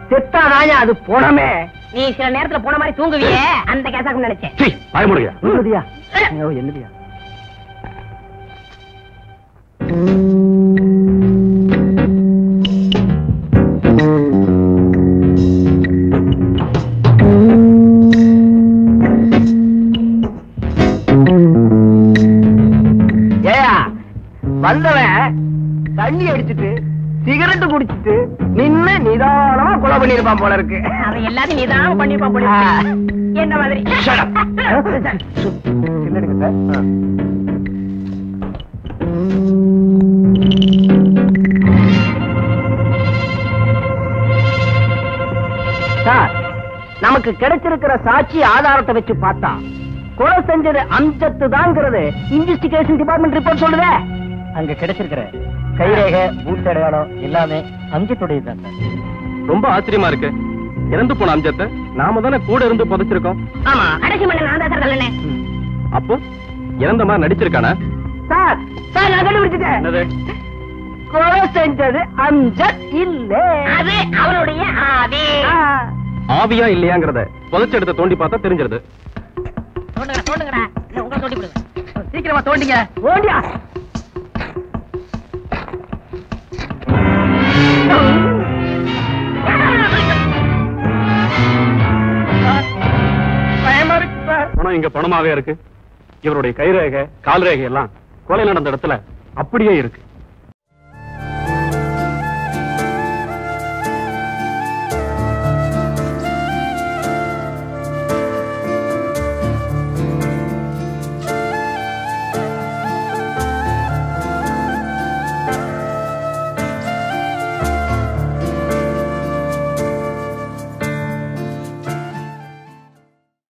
செத்தா ராயா அது போனமே. நீ சில நேரத்துல போன மாதிரி தூங்குவியே, அந்த கேசாக்கு நினைச்சேன். என்னதியா? என்னதியா? வந்தவன் தண்ணி அடிச்சுட்டு சிகரெட்டு குடிச்சிட்டு நின்னு நிதானமா கொலை பண்ணிருப்பான் போல இருக்கு. அதை எல்லாத்தையும் நிதானம் பண்ணிருப்பான் போல இருக்கு. என்ன மாதிரி? நமக்கு கிடைச்சிருக்கிற சாட்சி ஆதாரத்தை வச்சு பார்த்தா கொலை செஞ்சது அம்ஜத்து தான்ங்கிறது இன்வெஸ்டிகேஷன் டிபார்ட்மெண்ட் ரிப்போர்ட் சொல்லுதே. அங்க கிடைச்சிருக்கிற கைரேகை பூத் அடையாளம் எல்லாமே அம்ஜத்துடையது தான் சார். ரொம்ப ஆச்சரியமா இருக்கு. இறந்து போன அம்ஜத்தை நாம தானே கூட இருந்து புதைச்சிருக்கோம். ஆமா, கடைசி மணி நான் தான் சார் கல்லனே. அப்போ இறந்த மாதிரி நடிச்சிருக்கானா? சார் சார் நான் கண்டுபிடிச்சிட்டேன். என்னது? கொலை செஞ்சது அம்ஜத் இல்ல, அது அவருடைய ஆவி. ஆவியா இல்லையாங்கிறத புதைச்செடுத்த தோண்டி பார்த்தா தெரிஞ்சிருது. தோண்டுங்கடா இல்ல உங்களை தோண்டி விடுங்க. சீக்கிரமா தோண்டிங்க. ஓடியா. பயமா இருக்கு சார். பணம் இங்க பணமாவே இருக்கு. இவருடைய கைரேகை கால் ரேகை எல்லாம் கொலை நடந்த இடத்துல அப்படியே இருக்கு.